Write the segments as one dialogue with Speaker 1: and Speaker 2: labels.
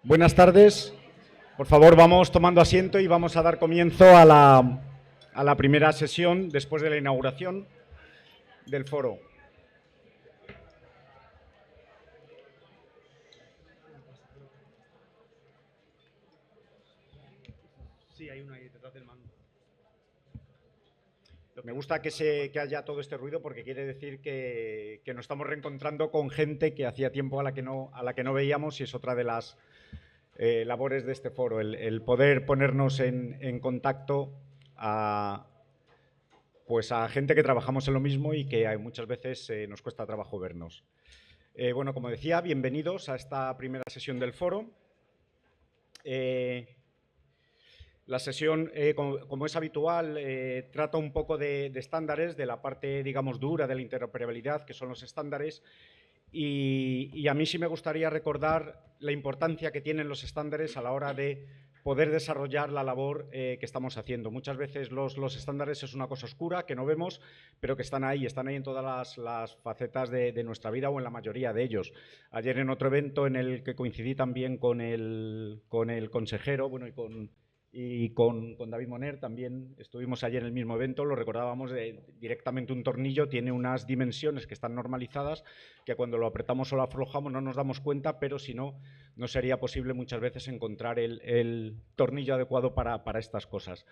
Speaker 1: Buenas tardes. Por favor, vamos tomando asiento y vamos a dar comienzo a la primera sesión después de la inauguración del foro. Sí, hay una ahí detrás del mando. Me gusta que haya todo este ruido porque quiere decir que nos estamos reencontrando con gente que hacía tiempo a la que no veíamos, y es otra de las labores de este foro, el poder ponernos en contacto pues a gente que trabajamos en lo mismo y que muchas veces nos cuesta trabajo vernos. Bueno, como decía, bienvenidos a esta primera sesión del foro. La sesión, como es habitual, trata un poco de estándares, de la parte, digamos, dura de la interoperabilidad, que son los estándares, y a mí sí me gustaría recordar la importancia que tienen los estándares a la hora de poder desarrollar la labor que estamos haciendo. Muchas veces los estándares es una cosa oscura que no vemos, pero que están ahí en todas las facetas de nuestra vida, o en la mayoría de ellos. Ayer, en otro evento en el que coincidí también con el consejero, bueno, y con David Moner, también estuvimos ayer en el mismo evento, lo recordábamos directamente. Un tornillo tiene unas dimensiones que están normalizadas, que cuando lo apretamos o lo aflojamos no nos damos cuenta, pero si no, no sería posible muchas veces encontrar el tornillo adecuado para estas cosas.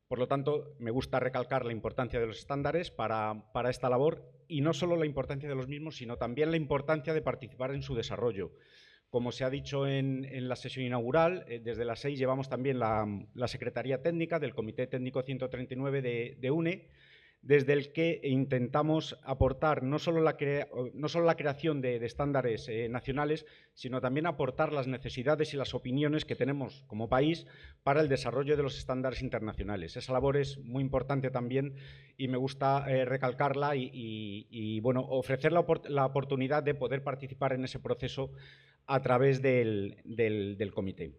Speaker 1: Por lo tanto, me gusta recalcar la importancia de los estándares para esta labor, y no solo la importancia de los mismos, sino también la importancia de participar en su desarrollo. Como se ha dicho en la sesión inaugural, desde las 6 llevamos también la Secretaría Técnica del Comité Técnico 139 de UNE, desde el que intentamos aportar no solo la creación de estándares nacionales, sino también aportar las necesidades y las opiniones que tenemos como país para el desarrollo de los estándares internacionales. Esa labor es muy importante también, y me gusta recalcarla y bueno, ofrecer la oportunidad de poder participar en ese proceso a través del comité.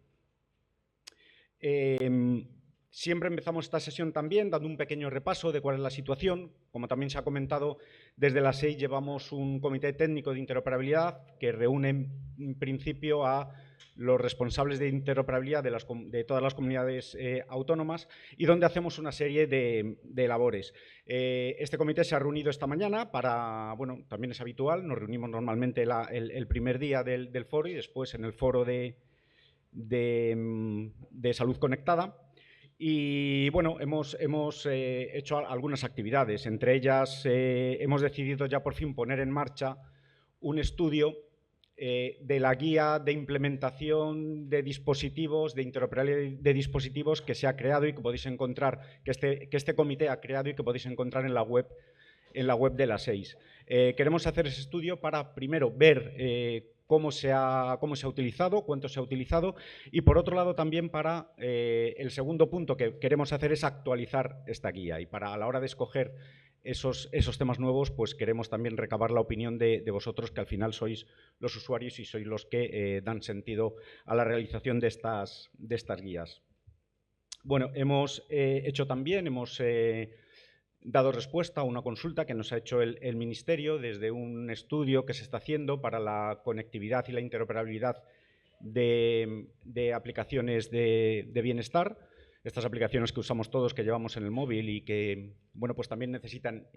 Speaker 1: Siempre empezamos esta sesión también dando un pequeño repaso de cuál es la situación. Como también se ha comentado, desde las 6 llevamos un comité técnico de interoperabilidad que reúne en principio a los responsables de interoperabilidad de todas las comunidades autónomas, y donde hacemos una serie de labores. Este comité se ha reunido esta mañana bueno, también es habitual, nos reunimos normalmente el primer día del foro, y después en el foro de salud conectada. Y bueno, hemos hecho algunas actividades. Entre ellas, hemos decidido ya por fin poner en marcha un estudio de la guía de implementación de dispositivos, de interoperabilidad de dispositivos, que se ha creado y que podéis encontrar, que este comité ha creado y que podéis encontrar en la web de las 6. Queremos hacer ese estudio para, primero, ver cómo se ha utilizado, cuánto se ha utilizado, y por otro lado también para el segundo punto que queremos hacer es actualizar esta guía, y para a la hora de escoger esos temas nuevos, pues queremos también recabar la opinión de vosotros, que al final sois los usuarios y sois los que dan sentido a la realización de estas guías. Bueno, hemos dado respuesta a una consulta que nos ha hecho el Ministerio desde un estudio que se está haciendo para la conectividad y la interoperabilidad de aplicaciones de bienestar. Estas aplicaciones que usamos todos, que llevamos en el móvil y que, bueno, pues también necesitan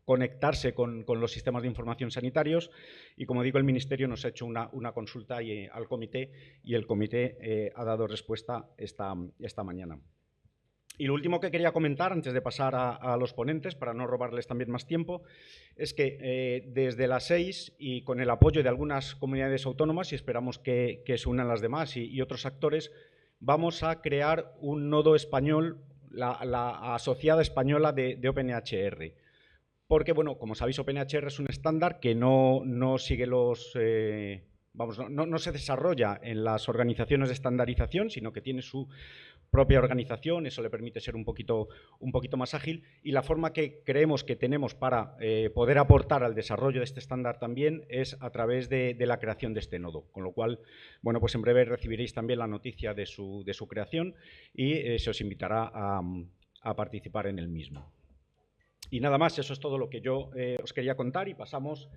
Speaker 1: conectarse con los sistemas de información sanitarios. Y, como digo, el Ministerio nos ha hecho una consulta al comité, y el comité ha dado respuesta esta mañana. Y lo último que quería comentar, antes de pasar a los ponentes, para no robarles también más tiempo, es que desde las 6, y con el apoyo de algunas comunidades autónomas, y esperamos que se unan las demás y otros actores, vamos a crear un nodo español, la asociada española de OpenEHR. Porque, bueno, como sabéis, OpenEHR es un estándar que no sigue no se desarrolla en las organizaciones de estandarización, sino que tiene su propia organización. Eso le permite ser un poquito más ágil, y la forma que creemos que tenemos para poder aportar al desarrollo de este estándar también es a través de la creación de este nodo, con lo cual, bueno, pues en breve recibiréis también la noticia de su creación, y se os invitará a participar en el mismo. Y nada más, eso es todo lo que yo os quería contar, y pasamos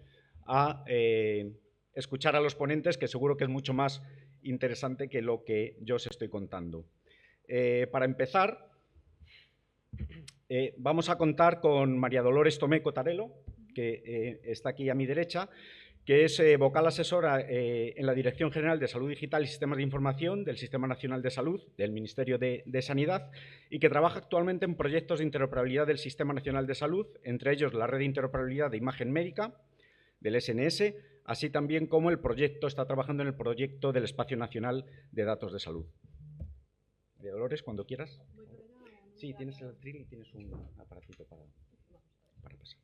Speaker 1: a escuchar a los ponentes, que seguro que es mucho más interesante que lo que yo os estoy contando. Para empezar, vamos a contar con María Dolores Tomé Cotarelo, que está aquí a mi derecha, que es vocal asesora en la Dirección General de Salud Digital y Sistemas de Información del Sistema Nacional de Salud del Ministerio de Sanidad y que trabaja actualmente en proyectos de interoperabilidad del Sistema Nacional de Salud, entre ellos la Red de Interoperabilidad de Imagen Médica del SNS, así también como está trabajando en el proyecto del Espacio Nacional de Datos de Salud. María Dolores, cuando quieras. Sí, tienes el atril y tienes un aparatito para pasar.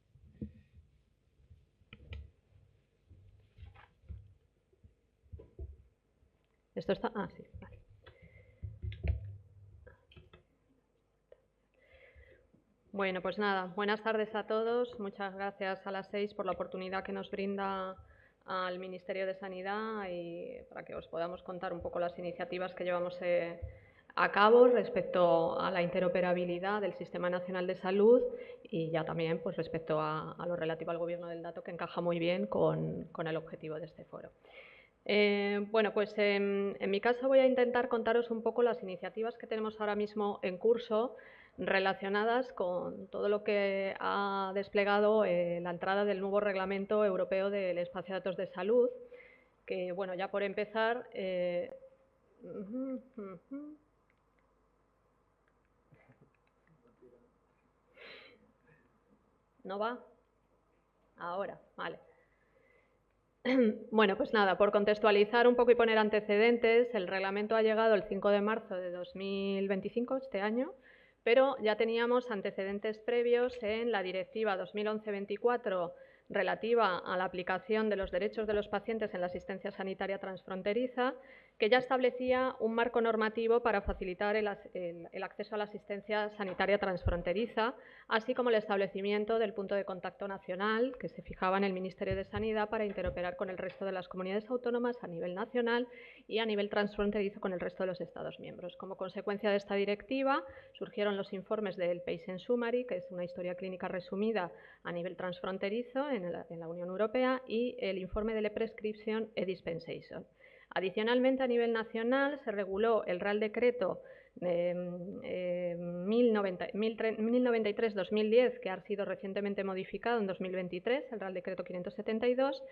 Speaker 2: ¿Esto está? Ah, sí, vale. Bueno, pues nada, buenas tardes a todos. Muchas gracias a las 6 por la oportunidad que nos brinda al Ministerio de Sanidad y para que os podamos contar un poco las iniciativas que llevamos a cabo respecto a la interoperabilidad del Sistema Nacional de Salud y ya también pues, respecto a lo relativo al gobierno del dato, que encaja muy bien con el objetivo de este foro. Bueno, pues en mi caso voy a intentar contaros un poco las iniciativas que tenemos ahora mismo en curso relacionadas con todo lo que ha desplegado la entrada del nuevo Reglamento Europeo del Espacio de Datos de Salud, que, bueno, ya por empezar... ¿No va? Ahora, vale. Bueno, pues nada, por contextualizar un poco y poner antecedentes, el reglamento ha llegado el 5 de marzo de 2025, este año, pero ya teníamos antecedentes previos en la Directiva 2011-24 relativa a la aplicación de los derechos de los pacientes en la asistencia sanitaria transfronteriza, que ya establecía un marco normativo para facilitar el acceso a la asistencia sanitaria transfronteriza, así como el establecimiento del punto de contacto nacional que se fijaba en el Ministerio de Sanidad para interoperar con el resto de las comunidades autónomas a nivel nacional y a nivel transfronterizo con el resto de los Estados miembros. Como consecuencia de esta directiva surgieron los informes del Patient Summary, que es una historia clínica resumida a nivel transfronterizo en la Unión Europea, y el informe de e-prescription e-dispensation. Adicionalmente, a nivel nacional, se reguló el Real Decreto 1093-2010, que ha sido recientemente modificado en 2023, el Real Decreto 572,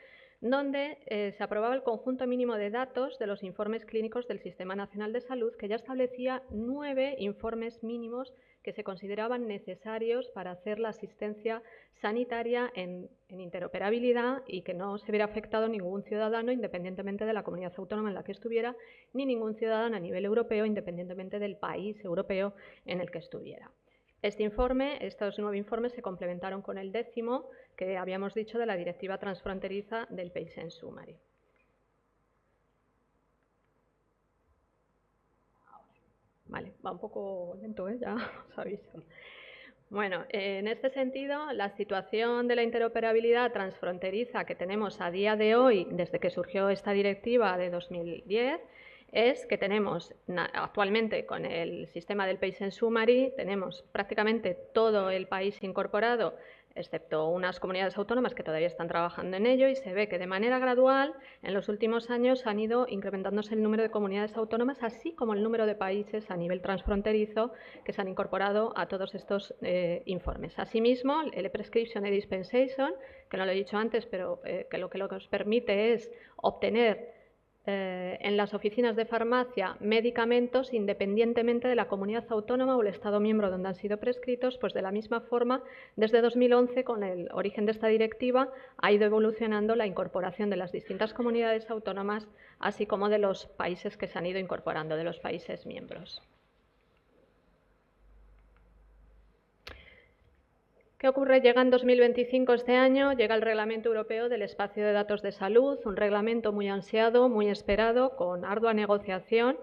Speaker 2: donde se aprobaba el conjunto mínimo de datos de los informes clínicos del Sistema Nacional de Salud, que ya establecía 9 informes mínimos que se consideraban necesarios para hacer la asistencia sanitaria en interoperabilidad y que no se viera afectado ningún ciudadano independientemente de la comunidad autónoma en la que estuviera, ni ningún ciudadano a nivel europeo independientemente del país europeo en el que estuviera. Estos 9 informes se complementaron con el 10º que habíamos dicho de la Directiva Transfronteriza del Patient Summary. Vale, va un poco lento, ya os aviso. Bueno, en este sentido, la situación de la interoperabilidad transfronteriza que tenemos a día de hoy, desde que surgió esta directiva de 2010, es que tenemos actualmente con el sistema del Patient Summary, tenemos prácticamente todo el país incorporado, excepto unas comunidades autónomas que todavía están trabajando en ello, y se ve que de manera gradual en los últimos años han ido incrementándose el número de comunidades autónomas, así como el número de países a nivel transfronterizo que se han incorporado a todos estos informes. Asimismo, el e-prescription e-dispensation, que no lo he dicho antes, pero que lo que nos permite es obtener en las oficinas de farmacia medicamentos independientemente de la comunidad autónoma o el Estado miembro donde han sido prescritos, pues de la misma forma, desde 2011, con el origen de esta directiva, ha ido evolucionando la incorporación de las distintas comunidades autónomas, así como de los países que se han ido incorporando, de los países miembros. ¿Qué ocurre? Llega en 2025 este año, llega el Reglamento Europeo del Espacio de Datos de Salud, un reglamento muy ansiado, muy esperado, con ardua negociación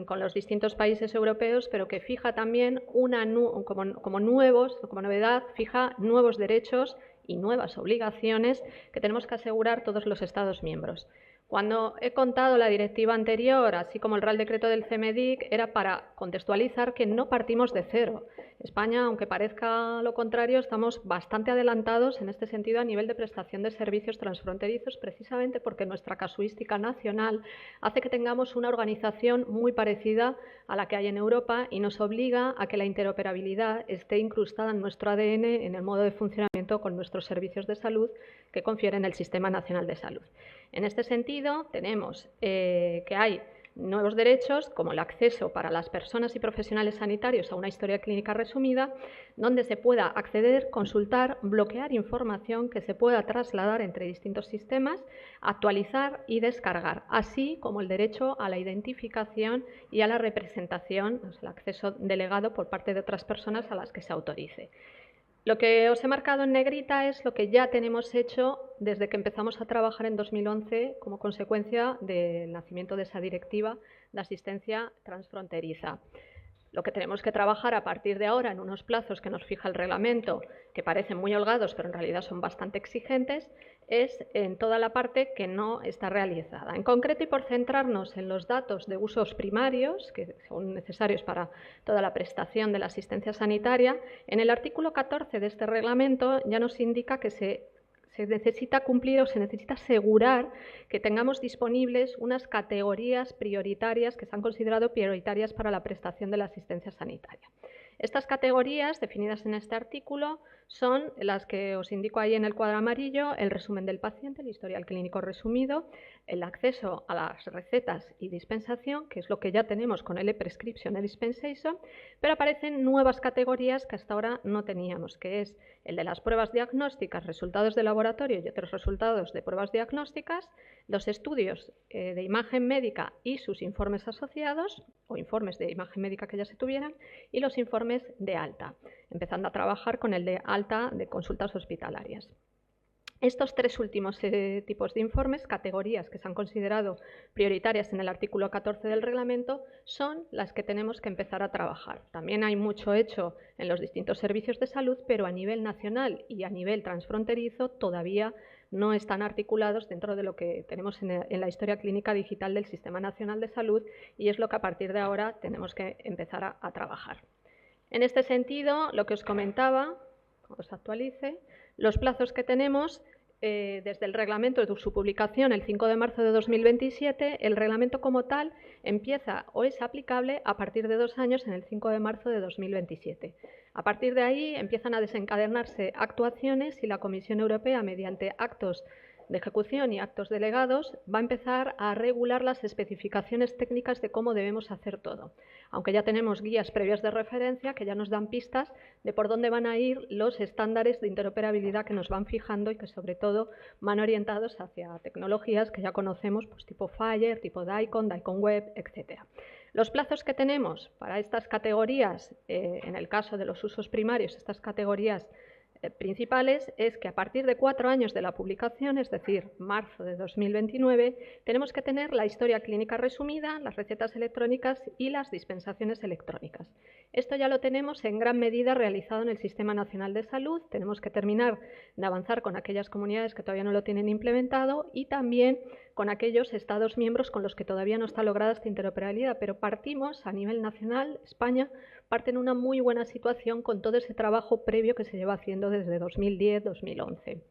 Speaker 2: con los distintos países europeos, pero que fija también como novedad, fija nuevos derechos y nuevas obligaciones que tenemos que asegurar todos los Estados miembros. Cuando he contado la directiva anterior, así como el Real Decreto del CMEDIC, era para contextualizar que no partimos de cero. España, aunque parezca lo contrario, estamos bastante adelantados en este sentido a nivel de prestación de servicios transfronterizos, precisamente porque nuestra casuística nacional hace que tengamos una organización muy parecida a la que hay en Europa y nos obliga a que la interoperabilidad esté incrustada en nuestro ADN, en el modo de funcionamiento con nuestros servicios de salud que confieren el Sistema Nacional de Salud. En este sentido, tenemos que hay nuevos derechos, como el acceso para las personas y profesionales sanitarios a una historia clínica resumida, donde se pueda acceder, consultar, bloquear información que se pueda trasladar entre distintos sistemas, actualizar y descargar, así como el derecho a la identificación y a la representación, el acceso delegado por parte de otras personas a las que se autorice. Lo que os he marcado en negrita es lo que ya tenemos hecho desde que empezamos a trabajar en 2011 como consecuencia del nacimiento de esa directiva de asistencia transfronteriza. Lo que tenemos que trabajar a partir de ahora en unos plazos que nos fija el reglamento, que parecen muy holgados, pero en realidad son bastante exigentes, es en toda la parte que no está realizada. En concreto, y por centrarnos en los datos de usos primarios, que son necesarios para toda la prestación de la asistencia sanitaria, en el artículo 14 de este reglamento ya nos indica que se necesita cumplir o se necesita asegurar que tengamos disponibles unas categorías prioritarias que se han considerado prioritarias para la prestación de la asistencia sanitaria. Estas categorías, definidas en este artículo, son las que os indico ahí en el cuadro amarillo: el resumen del paciente, el historial clínico resumido, el acceso a las recetas y dispensación, que es lo que ya tenemos con el e-prescription y dispensation, pero aparecen nuevas categorías que hasta ahora no teníamos, que es el de las pruebas diagnósticas, resultados de laboratorio y otros resultados de pruebas diagnósticas, los estudios de imagen médica y sus informes asociados, o informes de imagen médica que ya se tuvieran, y los informes de alta, empezando a trabajar con el de alta de consultas hospitalarias. Estos tres últimos tipos de informes, categorías que se han considerado prioritarias en el artículo 14 del reglamento, son las que tenemos que empezar a trabajar. También hay mucho hecho en los distintos servicios de salud, pero a nivel nacional y a nivel transfronterizo todavía no están articulados dentro de lo que tenemos en la historia clínica digital del Sistema Nacional de Salud, y es lo que a partir de ahora tenemos que empezar a trabajar. En este sentido, lo que os comentaba, os actualice, los plazos que tenemos desde el reglamento de su publicación el 5 de marzo de 2027, el reglamento como tal empieza o es aplicable a partir de 2 años en el 5 de marzo de 2027. A partir de ahí empiezan a desencadenarse actuaciones y la Comisión Europea, mediante actos de ejecución y actos delegados, va a empezar a regular las especificaciones técnicas de cómo debemos hacer todo, aunque ya tenemos guías previas de referencia que ya nos dan pistas de por dónde van a ir los estándares de interoperabilidad que nos van fijando y que sobre todo van orientados hacia tecnologías que ya conocemos, pues tipo FHIR, tipo DICOM, DICOM Web, etc. Los plazos que tenemos para estas categorías, en el caso de los usos primarios, estas categorías principales, es que a partir de 4 años de la publicación, es decir, marzo de 2029, tenemos que tener la historia clínica resumida, las recetas electrónicas y las dispensaciones electrónicas. Esto ya lo tenemos en gran medida realizado en el Sistema Nacional de Salud. Tenemos que terminar de avanzar con aquellas comunidades que todavía no lo tienen implementado y también con aquellos Estados miembros con los que todavía no está lograda esta interoperabilidad, pero partimos a nivel nacional, España parte en una muy buena situación con todo ese trabajo previo que se lleva haciendo desde 2010-2011.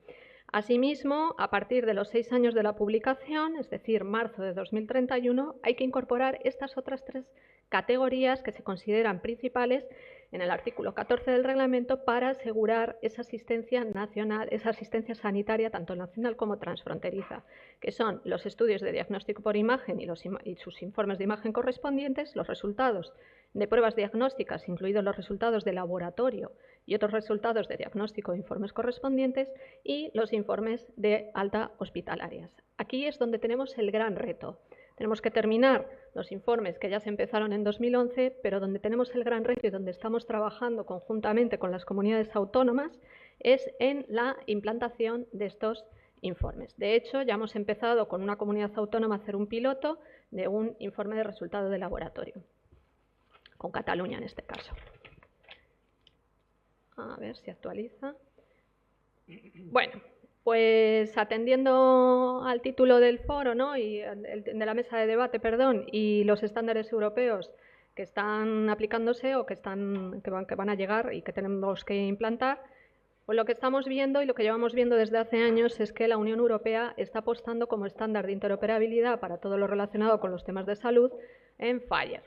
Speaker 2: Asimismo, a partir de los 6 años de la publicación, es decir, marzo de 2031, hay que incorporar estas otras 3 categorías que se consideran principales en el artículo 14 del reglamento para asegurar esa asistencia nacional, esa asistencia sanitaria tanto nacional como transfronteriza, que son los estudios de diagnóstico por imagen y sus informes de imagen correspondientes, los resultados de pruebas diagnósticas, incluidos los resultados de laboratorio y otros resultados de diagnóstico e informes correspondientes, y los informes de alta hospitalarias. Aquí es donde tenemos el gran reto. Tenemos que terminar los informes que ya se empezaron en 2011, pero donde tenemos el gran reto y donde estamos trabajando conjuntamente con las comunidades autónomas es en la implantación de estos informes. De hecho, ya hemos empezado con una comunidad autónoma a hacer un piloto de un informe de resultado de laboratorio, con Cataluña en este caso. A ver si actualiza. Bueno, pues atendiendo al título del foro, ¿no?, y de la mesa de debate, perdón, y los estándares europeos que están aplicándose o que van a llegar y que tenemos que implantar, pues lo que estamos viendo y lo que llevamos viendo desde hace años es que la Unión Europea está apostando como estándar de interoperabilidad para todo lo relacionado con los temas de salud en FHIR.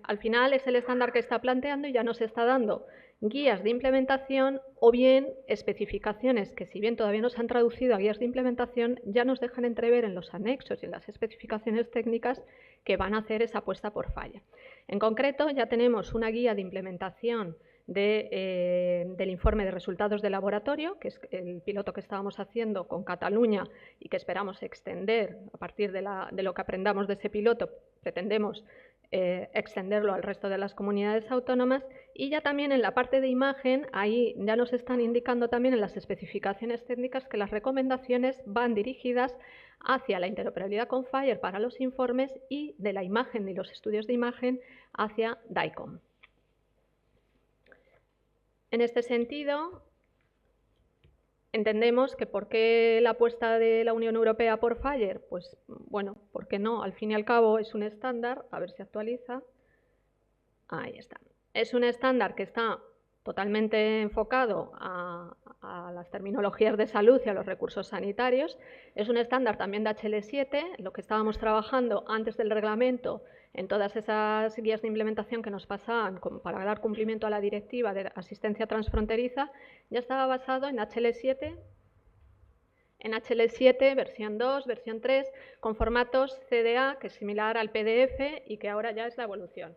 Speaker 2: Al final es el estándar que está planteando y ya nos está dando guías de implementación o bien especificaciones que, si bien todavía no se han traducido a guías de implementación, ya nos dejan entrever en los anexos y en las especificaciones técnicas que van a hacer esa apuesta por FHIR. En concreto, ya tenemos una guía de implementación del informe de resultados de laboratorio, que es el piloto que estábamos haciendo con Cataluña y que esperamos extender a partir de lo que aprendamos de ese piloto. Pretendemos extenderlo al resto de las comunidades autónomas, y ya también en la parte de imagen, ahí ya nos están indicando también en las especificaciones técnicas que las recomendaciones van dirigidas hacia la interoperabilidad con FHIR para los informes y de la imagen y los estudios de imagen hacia DICOM. En este sentido, entendemos que ¿por qué la apuesta de la Unión Europea por FHIR? Pues bueno, ¿por qué no? Al fin y al cabo es un estándar, a ver si actualiza. Ahí está. Es un estándar que está totalmente enfocado a las terminologías de salud y a los recursos sanitarios. Es un estándar también de HL7, lo que estábamos trabajando antes del reglamento en todas esas guías de implementación que nos pasaban para dar cumplimiento a la directiva de asistencia transfronteriza, ya estaba basado en HL7, versión 2, versión 3, con formatos CDA, que es similar al PDF y que ahora ya es la evolución.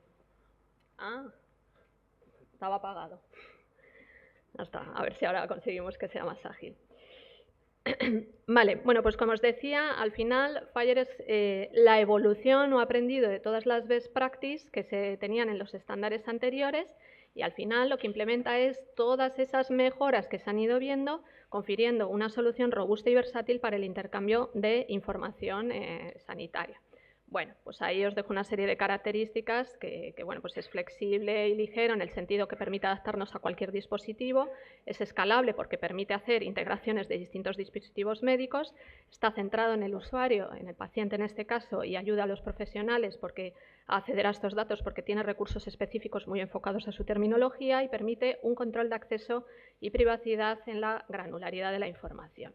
Speaker 2: Estaba apagado. Ya está, a ver si ahora conseguimos que sea más ágil. Vale, bueno, pues como os decía, al final FHIR es la evolución o aprendido de todas las best practices que se tenían en los estándares anteriores, y al final lo que implementa es todas esas mejoras que se han ido viendo, confiriendo una solución robusta y versátil para el intercambio de información sanitaria. Bueno, pues ahí os dejo una serie de características que bueno, pues es flexible y ligero en el sentido que permite adaptarnos a cualquier dispositivo, es escalable porque permite hacer integraciones de distintos dispositivos médicos, está centrado en el usuario, en el paciente en este caso, y ayuda a los profesionales a acceder a estos datos porque tiene recursos específicos muy enfocados a su terminología y permite un control de acceso y privacidad en la granularidad de la información.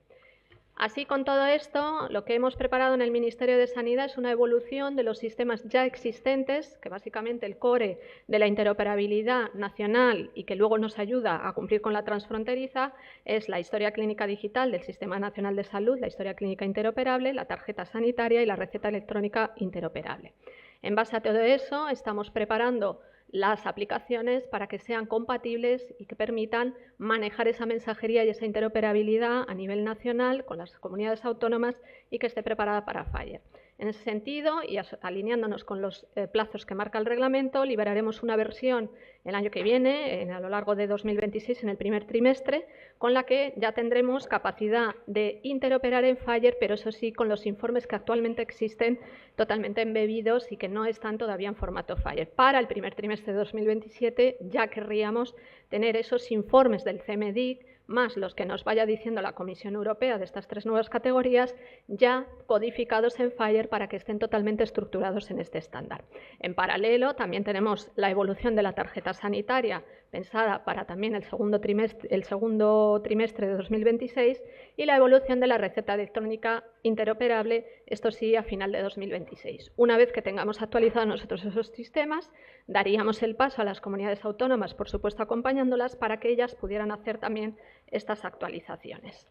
Speaker 2: Así, con todo esto, lo que hemos preparado en el Ministerio de Sanidad es una evolución de los sistemas ya existentes, que básicamente el core de la interoperabilidad nacional y que luego nos ayuda a cumplir con la transfronteriza es la historia clínica digital del Sistema Nacional de Salud, la historia clínica interoperable, la tarjeta sanitaria y la receta electrónica interoperable. En base a todo eso, estamos preparando las aplicaciones para que sean compatibles y que permitan manejar esa mensajería y esa interoperabilidad a nivel nacional con las comunidades autónomas y que esté preparada para FHIR. En ese sentido, y alineándonos con los plazos que marca el reglamento, liberaremos una versión el año que viene, a lo largo de 2026, en el primer trimestre, con la que ya tendremos capacidad de interoperar en FHIR, pero eso sí, con los informes que actualmente existen totalmente embebidos y que no están todavía en formato FHIR. Para el primer trimestre de 2027 ya querríamos tener esos informes del CMDIC, más los que nos vaya diciendo la Comisión Europea de estas tres nuevas categorías, ya codificados en FHIR para que estén totalmente estructurados en este estándar. En paralelo, también tenemos la evolución de la tarjeta sanitaria, pensada para también el segundo trimestre de 2026, y la evolución de la receta electrónica interoperable, esto sí, a final de 2026. Una vez que tengamos actualizados nosotros esos sistemas, daríamos el paso a las comunidades autónomas, por supuesto acompañándolas, para que ellas pudieran hacer también estas actualizaciones.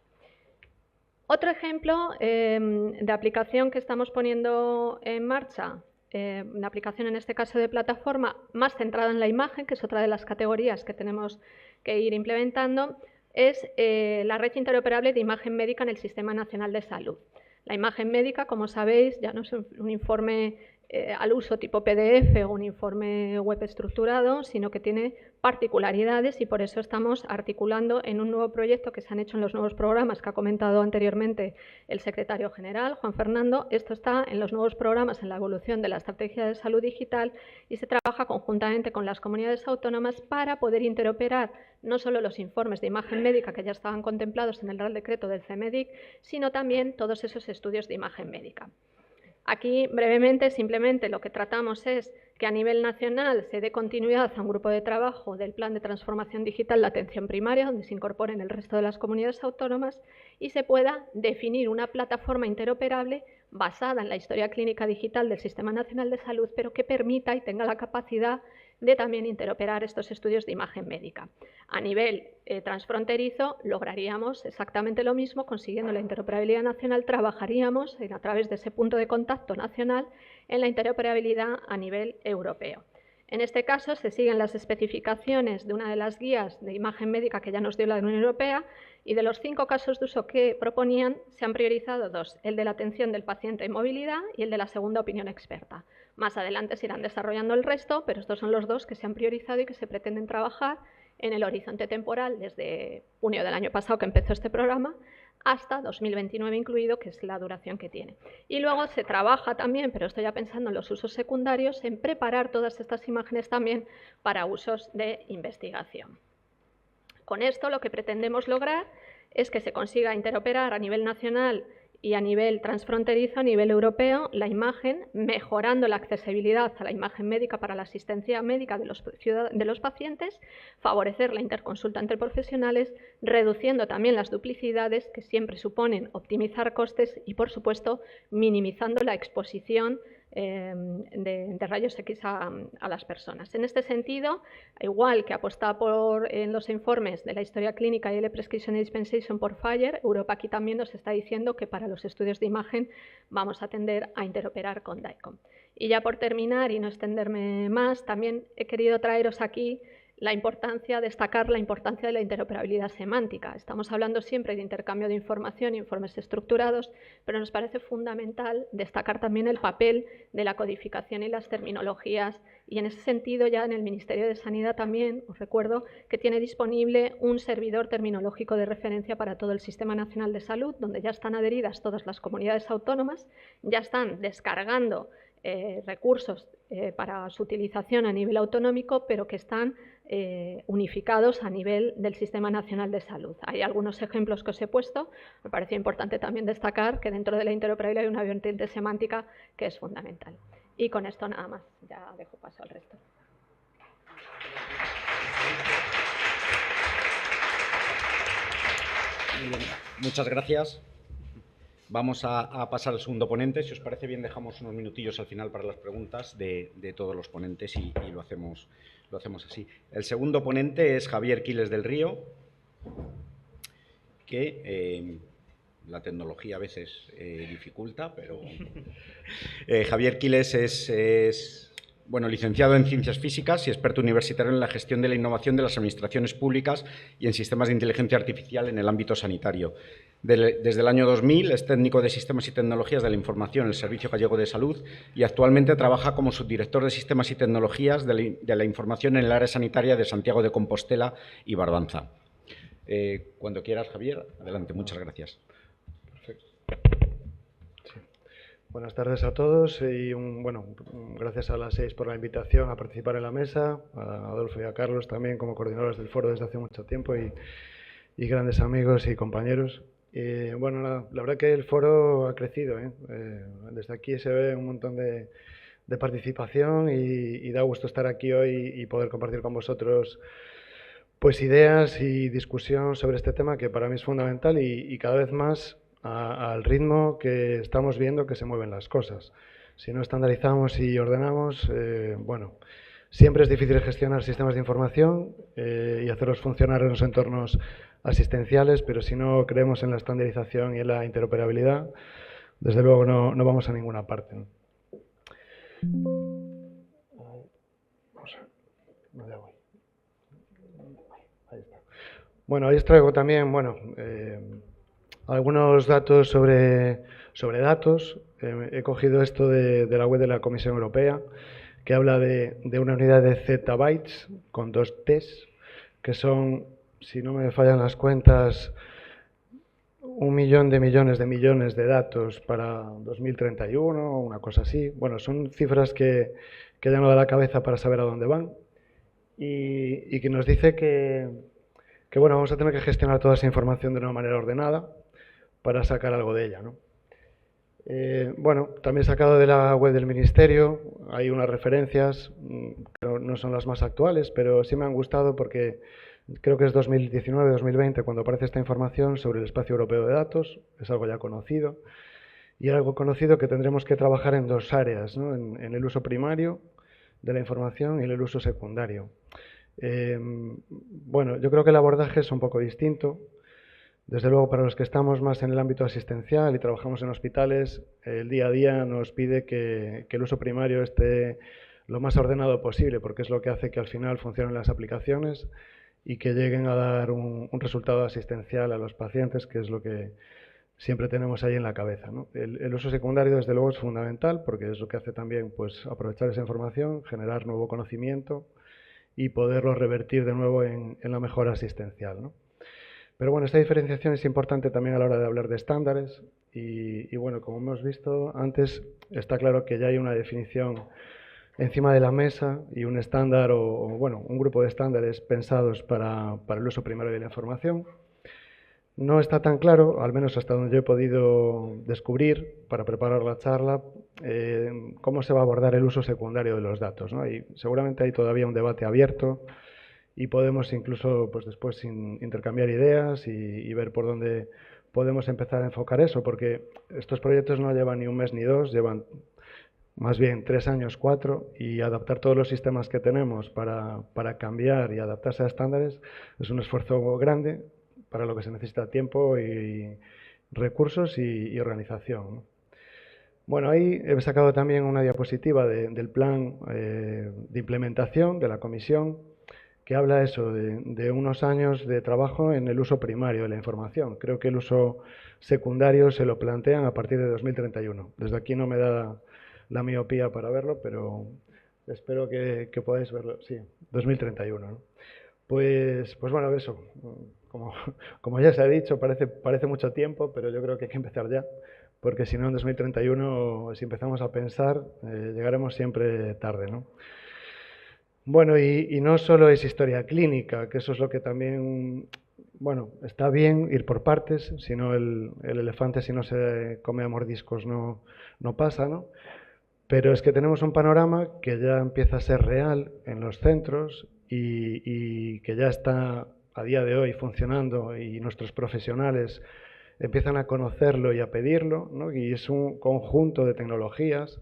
Speaker 2: Otro ejemplo de aplicación que estamos poniendo en marcha, una aplicación en este caso de plataforma más centrada en la imagen, que es otra de las categorías que tenemos que ir implementando, es la red interoperable de imagen médica en el Sistema Nacional de Salud. La imagen médica, como sabéis, ya no es un informe al uso tipo PDF o un informe web estructurado, sino que tiene particularidades y por eso estamos articulando en un nuevo proyecto que se han hecho en los nuevos programas que ha comentado anteriormente el secretario general, Juan Fernando. Esto está en los nuevos programas en la evolución de la estrategia de salud digital y se trabaja conjuntamente con las comunidades autónomas para poder interoperar no solo los informes de imagen médica que ya estaban contemplados en el Real Decreto del CMDIC, sino también todos esos estudios de imagen médica. Aquí, brevemente, simplemente lo que tratamos es que a nivel nacional se dé continuidad a un grupo de trabajo del Plan de Transformación Digital de Atención Primaria, donde se incorporen el resto de las comunidades autónomas y se pueda definir una plataforma interoperable basada en la historia clínica digital del Sistema Nacional de Salud, pero que permita y tenga la capacidad de también interoperar estos estudios de imagen médica. A nivel transfronterizo lograríamos exactamente lo mismo, consiguiendo la interoperabilidad nacional, trabajaríamos a través de ese punto de contacto nacional en la interoperabilidad a nivel europeo. En este caso se siguen las especificaciones de una de las guías de imagen médica que ya nos dio la Unión Europea y de los 5 casos de uso que proponían se han priorizado 2, el de la atención del paciente en movilidad y el de la segunda opinión experta. Más adelante se irán desarrollando el resto, pero estos son los 2 que se han priorizado y que se pretenden trabajar en el horizonte temporal desde junio del año pasado que empezó este programa hasta 2029 incluido, que es la duración que tiene. Y luego se trabaja también, pero estoy ya pensando en los usos secundarios, en preparar todas estas imágenes también para usos de investigación. Con esto lo que pretendemos lograr es que se consiga interoperar a nivel nacional y a nivel transfronterizo, a nivel europeo, la imagen, mejorando la accesibilidad a la imagen médica para la asistencia médica de los pacientes, favorecer la interconsulta entre profesionales, reduciendo también las duplicidades que siempre suponen optimizar costes y, por supuesto, minimizando la exposición de rayos X a las personas. En este sentido, igual que apuesta en los informes de la historia clínica y el Prescription Dispensation por FHIR, Europa aquí también nos está diciendo que para los estudios de imagen vamos a tender a interoperar con DICOM. Y ya por terminar y no extenderme más, también he querido traeros aquí destacar la importancia de la interoperabilidad semántica. Estamos hablando siempre de intercambio de información y informes estructurados, pero nos parece fundamental destacar también el papel de la codificación y las terminologías, y en ese sentido ya en el Ministerio de Sanidad también os recuerdo que tiene disponible un servidor terminológico de referencia para todo el Sistema Nacional de Salud, donde ya están adheridas todas las comunidades autónomas, ya están descargando recursos para su utilización a nivel autonómico, pero que están unificados a nivel del Sistema Nacional de Salud. Hay algunos ejemplos que os he puesto. Me parece importante también destacar que dentro de la interoperabilidad hay una vertiente semántica que es fundamental. Y con esto nada más, ya dejo paso al resto.
Speaker 1: Muy bien. Muchas gracias. Vamos a pasar al segundo ponente. Si os parece bien, dejamos unos minutillos al final para las preguntas de todos los ponentes y lo hacemos así. El segundo ponente es Javier Quiles del Río, que la tecnología a veces dificulta, pero Javier Quiles es licenciado en Ciencias Físicas y experto universitario en la gestión de la innovación de las administraciones públicas y en sistemas de inteligencia artificial en el ámbito sanitario. Desde el año 2000 es técnico de Sistemas y Tecnologías de la Información en el Servicio Gallego de Salud y actualmente trabaja como subdirector de Sistemas y Tecnologías de la Información en el área sanitaria de Santiago de Compostela y Barbanza. Cuando quieras, Javier, adelante. Muchas gracias.
Speaker 3: Perfecto. Sí. Buenas tardes a todos y gracias a las 6 por la invitación a participar en la mesa, a Adolfo y a Carlos también como coordinadores del foro desde hace mucho tiempo y grandes amigos y compañeros. La verdad que el foro ha crecido. Desde aquí se ve un montón de participación y da gusto estar aquí hoy y poder compartir con vosotros pues ideas y discusión sobre este tema que para mí es fundamental y cada vez más al ritmo que estamos viendo que se mueven las cosas. Si no estandarizamos y ordenamos, siempre es difícil gestionar sistemas de información y hacerlos funcionar en los entornos asistenciales, pero si no creemos en la estandarización y en la interoperabilidad, desde luego no vamos a ninguna parte, ¿no? Ahí os traigo también, algunos datos sobre datos. He cogido esto de la web de la Comisión Europea, que habla de una unidad de zettabytes con 2 T's, que son, si no me fallan las cuentas, 1 millón de millones de datos para 2031 o una cosa así. Bueno, son cifras que ya no da la cabeza para saber a dónde van y que nos dice que vamos a tener que gestionar toda esa información de una manera ordenada para sacar algo de ella, ¿no? Bueno, también sacado de la web del Ministerio, hay unas referencias, que no son las más actuales, pero sí me han gustado porque creo que es 2019-2020 cuando aparece esta información sobre el espacio europeo de datos, es algo ya conocido, y algo conocido que tendremos que trabajar en dos áreas, ¿no? En el uso primario de la información y en el uso secundario. Bueno, yo creo que el abordaje es un poco distinto. Desde luego, para los que estamos más en el ámbito asistencial y trabajamos en hospitales, el día a día nos pide que el uso primario esté lo más ordenado posible, porque es lo que hace que al final funcionen las aplicaciones y que lleguen a dar un resultado asistencial a los pacientes, que es lo que siempre tenemos ahí en la cabeza, ¿no? El uso secundario, desde luego, es fundamental, porque es lo que hace también pues, aprovechar esa información, generar nuevo conocimiento y poderlo revertir de nuevo en la mejora asistencial, ¿no? Pero bueno, esta diferenciación es importante también a la hora de hablar de estándares y bueno, como hemos visto antes, está claro que ya hay una definición encima de la mesa y un estándar bueno, un grupo de estándares pensados para el uso primario de la información. No está tan claro, al menos hasta donde yo he podido descubrir para preparar la charla, cómo se va a abordar el uso secundario de los datos, ¿no? Y seguramente hay todavía un debate abierto y podemos incluso pues después intercambiar ideas y ver por dónde podemos empezar a enfocar eso, porque estos proyectos no llevan ni un mes ni dos, llevan más bien 3 años, 4, y adaptar todos los sistemas que tenemos para cambiar y adaptarse a estándares es un esfuerzo grande para lo que se necesita tiempo y recursos y organización, ¿no? Bueno, ahí he sacado también una diapositiva del plan de implementación de la comisión, que habla eso, de unos años de trabajo en el uso primario de la información. Creo que el uso secundario se lo plantean a partir de 2031. Desde aquí no me da la miopía para verlo, pero espero que podáis verlo. Sí, 2031, ¿no? Pues bueno, eso. Como ya se ha dicho, parece mucho tiempo, pero yo creo que hay que empezar ya, porque si no, en 2031, si empezamos a pensar, llegaremos siempre tarde, ¿no? Bueno, y no solo es historia clínica, que eso es lo que también, bueno, está bien ir por partes, si no el elefante si no se come a mordiscos no pasa, ¿no? Pero es que tenemos un panorama que ya empieza a ser real en los centros y que ya está a día de hoy funcionando y nuestros profesionales empiezan a conocerlo y a pedirlo, ¿no? Y es un conjunto de tecnologías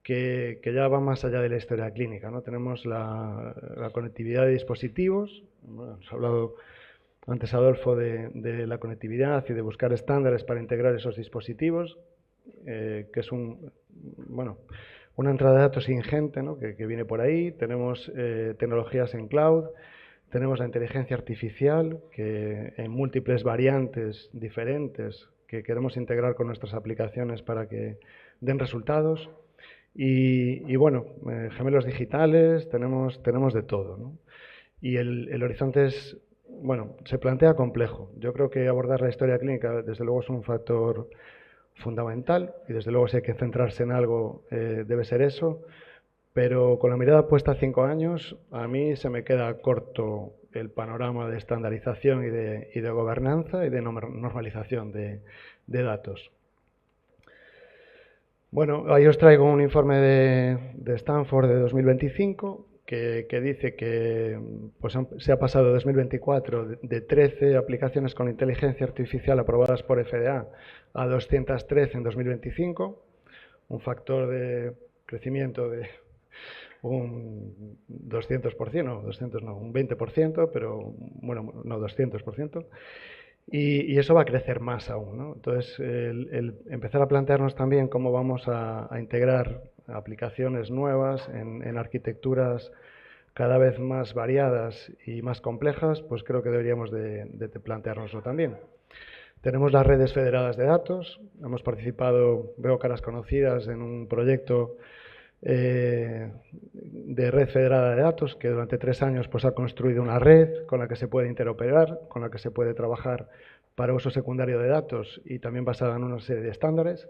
Speaker 3: que ya va más allá de la historia clínica, ¿no? Tenemos la conectividad de dispositivos, bueno, hemos hablado antes, Adolfo, de la conectividad y de buscar estándares para integrar esos dispositivos, que es una entrada de datos ingente, ¿no? que viene por ahí. Tenemos tecnologías en cloud, tenemos la inteligencia artificial, que en múltiples variantes diferentes que queremos integrar con nuestras aplicaciones para que den resultados. Y bueno, gemelos digitales, tenemos de todo, ¿no? Y el horizonte es, bueno, se plantea complejo. Yo creo que abordar la historia clínica, desde luego, es un factor fundamental y desde luego si hay que centrarse en algo debe ser eso, pero con la mirada puesta a 5 años a mí se me queda corto el panorama de estandarización y de gobernanza y de normalización de datos. Bueno, ahí os traigo un informe de Stanford de 2025 que dice que pues, se ha pasado de 2024 de 13 aplicaciones con inteligencia artificial aprobadas por FDA a 213 en 2025, un factor de crecimiento de un 200%, no, 200 no, un 20%, pero bueno, no 200%. Y eso va a crecer más aún, ¿no? Entonces, el empezar a plantearnos también cómo vamos a integrar aplicaciones nuevas en arquitecturas cada vez más variadas y más complejas, pues creo que deberíamos de planteárnoslo también. Tenemos las redes federadas de datos, hemos participado, veo caras conocidas, en un proyecto de red federada de datos que durante 3 años pues, ha construido una red con la que se puede interoperar, con la que se puede trabajar para uso secundario de datos y también basada en una serie de estándares,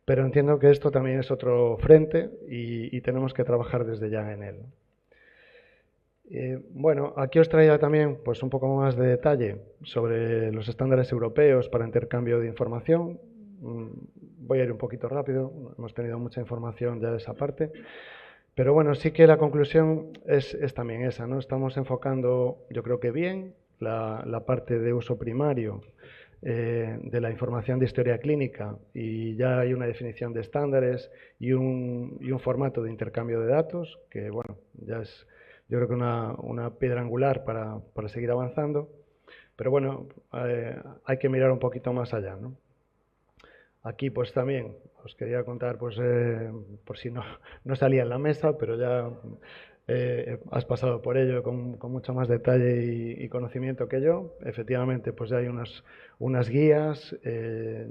Speaker 3: pero entiendo que esto también es otro frente y tenemos que trabajar desde ya en él. Bueno, aquí os traía también pues, un poco más de detalle sobre los estándares europeos para intercambio de información. voy a ir un poquito rápido, hemos tenido mucha información ya de esa parte. Pero bueno, sí que la conclusión es también esa, ¿no? Estamos enfocando, yo creo que bien, la parte de uso primario de la información de historia clínica, y ya hay una definición de estándares y un formato de intercambio de datos que, bueno, ya es, yo creo que una piedra angular para seguir avanzando. Pero bueno, hay que mirar un poquito más allá, ¿no? Aquí pues también os quería contar, pues por si no salía en la mesa, pero ya has pasado por ello con mucho más detalle y conocimiento que yo. Efectivamente, pues ya hay unas guías,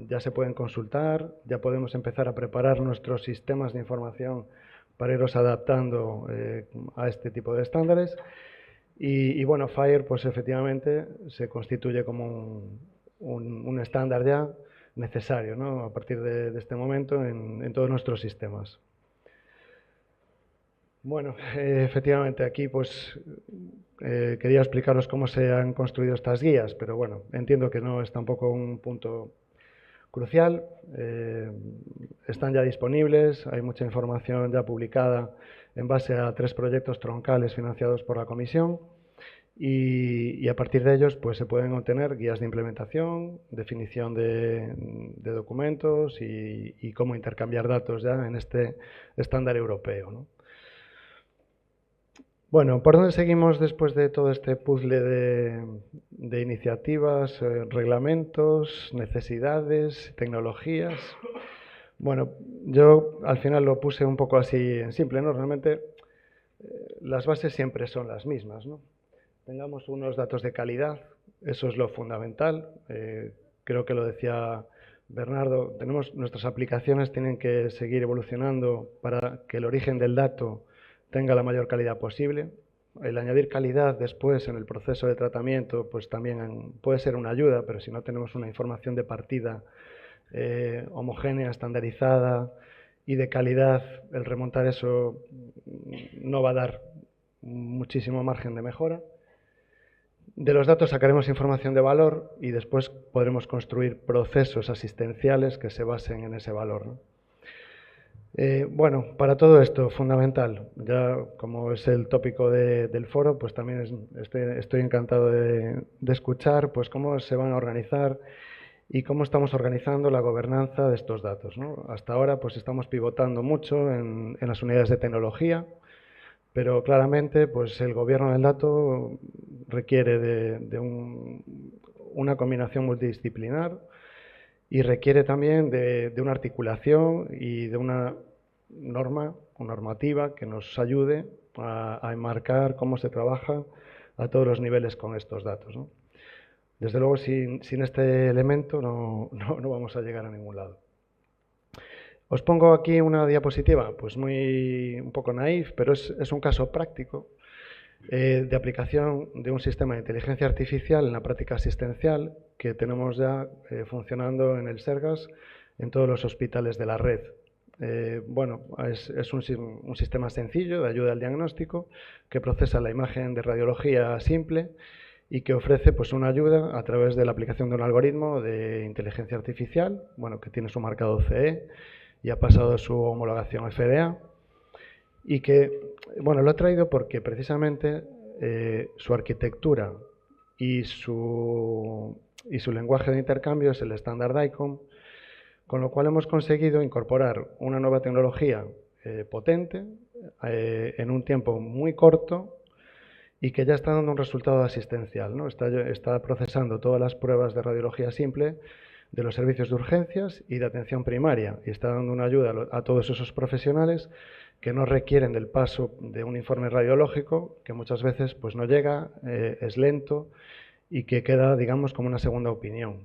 Speaker 3: ya se pueden consultar, ya podemos empezar a preparar nuestros sistemas de información para irlos adaptando a este tipo de estándares. Y bueno, FHIR pues efectivamente se constituye como un estándar ya necesario, ¿no? A partir de este momento en todos nuestros sistemas. Bueno, efectivamente aquí pues quería explicaros cómo se han construido estas guías, pero bueno, entiendo que no es tampoco un punto crucial. Están ya disponibles, hay mucha información ya publicada en base a 3 proyectos troncales financiados por la Comisión. Y a partir de ellos pues se pueden obtener guías de implementación, definición de documentos y cómo intercambiar datos ya en este estándar europeo, ¿no? Bueno, ¿por dónde seguimos después de todo este puzzle de iniciativas, reglamentos, necesidades, tecnologías? Bueno, yo al final lo puse un poco así en simple, ¿no? Realmente las bases siempre son las mismas, ¿no? Tengamos unos datos de calidad, eso es lo fundamental. Creo que lo decía Bernardo, nuestras aplicaciones tienen que seguir evolucionando para que el origen del dato tenga la mayor calidad posible. El añadir calidad después en el proceso de tratamiento pues también puede ser una ayuda, pero si no tenemos una información de partida homogénea, estandarizada y de calidad, el remontar eso no va a dar muchísimo margen de mejora. De los datos sacaremos información de valor y después podremos construir procesos asistenciales que se basen en ese valor, ¿no? Bueno, para todo esto, fundamental, ya como es el tópico del foro, pues también estoy encantado de escuchar pues cómo se van a organizar y cómo estamos organizando la gobernanza de estos datos, ¿no? Hasta ahora pues estamos pivotando mucho en las unidades de tecnología, pero claramente pues el gobierno del dato requiere de una combinación multidisciplinar y requiere también de una articulación y de una norma o normativa que nos ayude a enmarcar cómo se trabaja a todos los niveles con estos datos, ¿no? Desde luego, sin este elemento no vamos a llegar a ningún lado. Os pongo aquí una diapositiva, pues un poco naif, pero es un caso práctico de aplicación de un sistema de inteligencia artificial en la práctica asistencial que tenemos ya funcionando en el Sergas en todos los hospitales de la red. Bueno, es un sistema sencillo de ayuda al diagnóstico que procesa la imagen de radiología simple y que ofrece pues una ayuda a través de la aplicación de un algoritmo de inteligencia artificial, bueno, que tiene su marcado CE y ha pasado su homologación FDA, y que, bueno, lo he traído porque precisamente su arquitectura y su lenguaje de intercambio es el estándar DICOM, con lo cual hemos conseguido incorporar una nueva tecnología potente en un tiempo muy corto y que ya está dando un resultado asistencial, ¿no? Está procesando todas las pruebas de radiología simple de los servicios de urgencias y de atención primaria y está dando una ayuda a todos esos profesionales que no requieren del paso de un informe radiológico que muchas veces pues no llega, es lento y que queda, digamos, como una segunda opinión.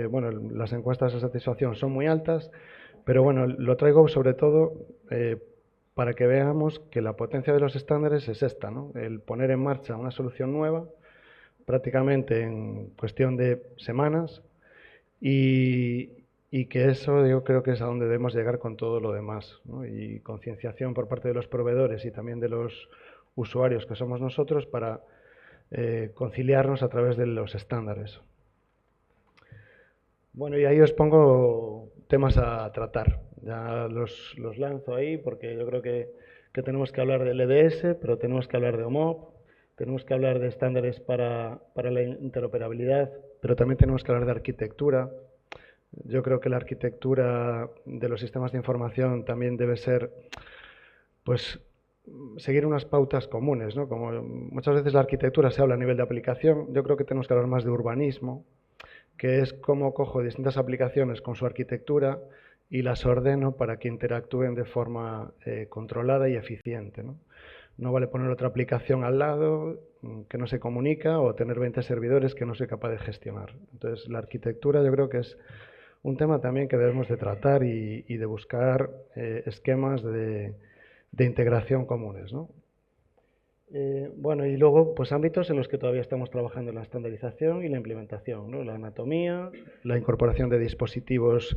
Speaker 3: Bueno, las encuestas de satisfacción son muy altas, pero bueno, lo traigo sobre todo para que veamos que la potencia de los estándares es esta, ¿no? El poner en marcha una solución nueva prácticamente en cuestión de semanas y que eso yo creo que es a donde debemos llegar con todo lo demás, ¿no? Y concienciación por parte de los proveedores y también de los usuarios que somos nosotros para conciliarnos a través de los estándares. Bueno, y ahí os pongo temas a tratar. Ya los lanzo ahí porque yo creo que tenemos que hablar del EDS, pero tenemos que hablar de OMOP, tenemos que hablar de estándares para la interoperabilidad, pero también tenemos que hablar de arquitectura. Yo creo que la arquitectura de los sistemas de información también debe ser, pues, seguir unas pautas comunes, ¿no? Como muchas veces la arquitectura se habla a nivel de aplicación, yo creo que tenemos que hablar más de urbanismo, que es cómo cojo distintas aplicaciones con su arquitectura y las ordeno para que interactúen de forma controlada y eficiente, ¿no? No vale poner otra aplicación al lado que no se comunica o tener 20 servidores que no soy capaz de gestionar. Entonces, la arquitectura yo creo que es un tema también que debemos de tratar y de buscar esquemas de integración comunes, ¿no? Bueno, y luego, pues ámbitos en los que todavía estamos trabajando en la estandarización y la implementación, ¿no? La anatomía, la incorporación de dispositivos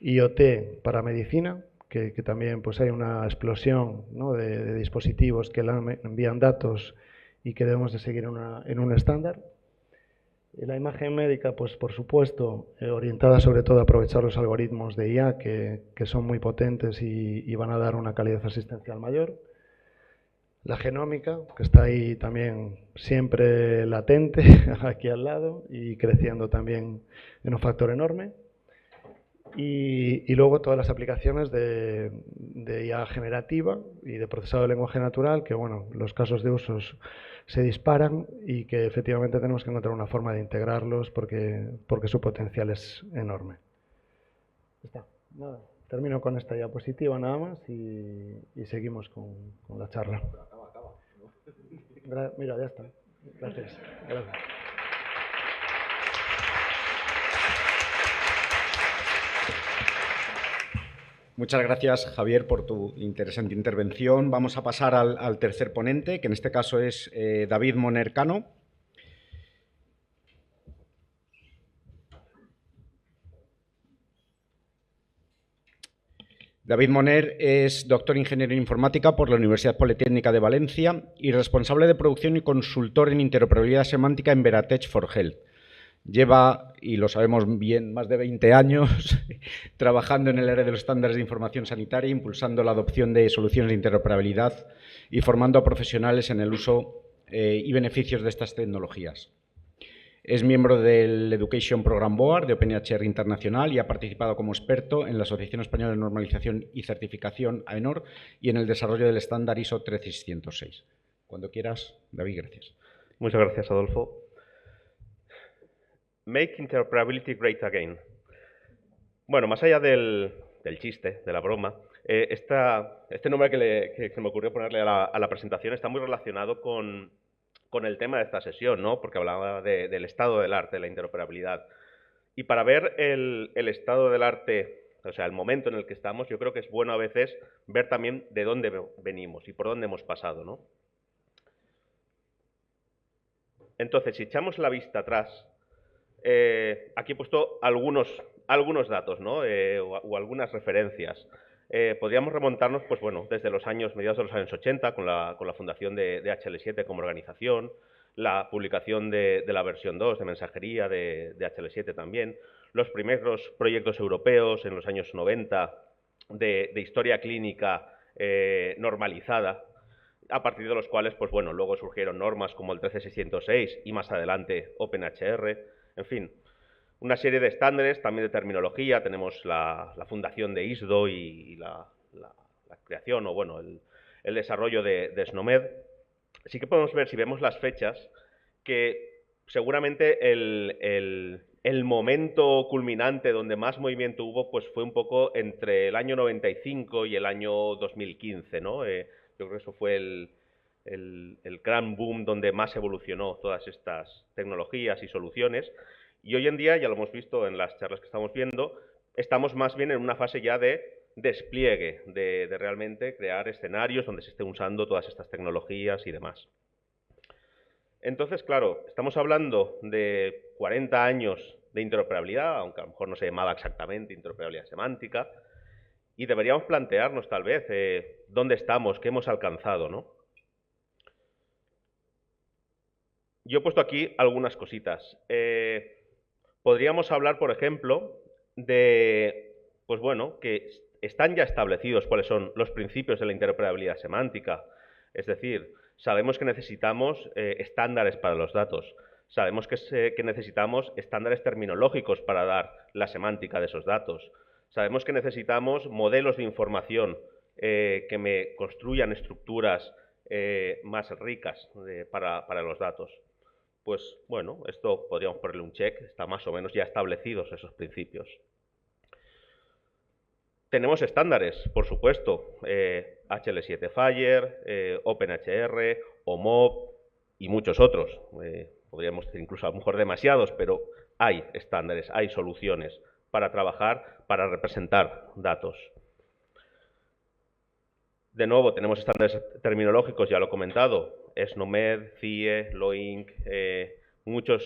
Speaker 3: IoT para medicina, que también pues hay una explosión, ¿no? de dispositivos que envían datos y que debemos de seguir en un estándar. Y la imagen médica, pues por supuesto, orientada sobre todo a aprovechar los algoritmos de IA que son muy potentes y van a dar una calidad asistencial mayor. La genómica, que está ahí también siempre latente, aquí al lado, y creciendo también en un factor enorme. Y luego todas las aplicaciones de IA generativa y de procesado de lenguaje natural, que bueno, los casos de usos se disparan y que efectivamente tenemos que encontrar una forma de integrarlos porque su potencial es enorme. Está. Nada, termino con esta diapositiva nada más y seguimos con la charla. Mira, ya está. Gracias. Gracias.
Speaker 1: Muchas gracias, Javier, por tu interesante intervención. Vamos a pasar al tercer ponente, que en este caso es David Moner Cano. David Moner es doctor en Ingeniería Informática por la Universidad Politécnica de Valencia y responsable de producción y consultor en interoperabilidad semántica en Veratech for Health. Lleva, y lo sabemos bien, más de 20 años trabajando en el área de los estándares de información sanitaria, impulsando la adopción de soluciones de interoperabilidad y formando a profesionales en el uso y beneficios de estas tecnologías. Es miembro del Education Program Board de OpenEHR Internacional y ha participado como experto en la Asociación Española de Normalización y Certificación, AENOR, y en el desarrollo del estándar ISO 13606. Cuando quieras, David, gracias.
Speaker 4: Muchas gracias, Adolfo. Make interoperability great again. Bueno, más allá del chiste, de la broma, este nombre que me ocurrió ponerle a la presentación está muy relacionado con el tema de esta sesión, ¿no? Porque hablaba del estado del arte, de la interoperabilidad. Y para ver el estado del arte, o sea, el momento en el que estamos, yo creo que es bueno a veces ver también de dónde venimos y por dónde hemos pasado, ¿no? Entonces, si echamos la vista atrás, aquí he puesto algunos datos, ¿no? O algunas referencias. Podríamos remontarnos, pues bueno, desde los mediados de los años 80, con la fundación de HL7 como organización, la publicación de la versión 2 de mensajería de HL7 también, los primeros proyectos europeos en los años 90 de historia clínica normalizada, a partir de los cuales, pues bueno, luego surgieron normas como el 13606 y más adelante OpenEHR, en fin, una serie de estándares, también de terminología. Tenemos la fundación de ISDO y la creación, o bueno, el desarrollo de SNOMED. Sí que podemos ver, si vemos las fechas, que seguramente el momento culminante donde más movimiento hubo, pues fue un poco entre el año 95 y el año 2015, ¿no? Yo creo que eso fue el gran boom donde más evolucionó todas estas tecnologías y soluciones. Y hoy en día, ya lo hemos visto en las charlas que estamos viendo, estamos más bien en una fase ya de despliegue, de realmente crear escenarios donde se esté usando todas estas tecnologías y demás. Entonces, claro, estamos hablando de 40 años de interoperabilidad, aunque a lo mejor no se llamaba exactamente interoperabilidad semántica, y deberíamos plantearnos tal vez dónde estamos, qué hemos alcanzado, ¿no? Yo he puesto aquí algunas cositas. Podríamos hablar, por ejemplo, de pues bueno, que están ya establecidos cuáles son los principios de la interoperabilidad semántica. Es decir, sabemos que necesitamos estándares para los datos. Sabemos que necesitamos estándares terminológicos para dar la semántica de esos datos. Sabemos que necesitamos modelos de información que me construyan estructuras más ricas para los datos. Pues bueno, esto podríamos ponerle un check, está más o menos ya establecidos esos principios. Tenemos estándares, por supuesto, HL7Fire, OpenHR, OMOP y muchos otros. Podríamos decir incluso a lo mejor demasiados, pero hay estándares, hay soluciones para trabajar, para representar datos. De nuevo, tenemos estándares terminológicos, ya lo he comentado, SNOMED, CIE, LOINC, muchas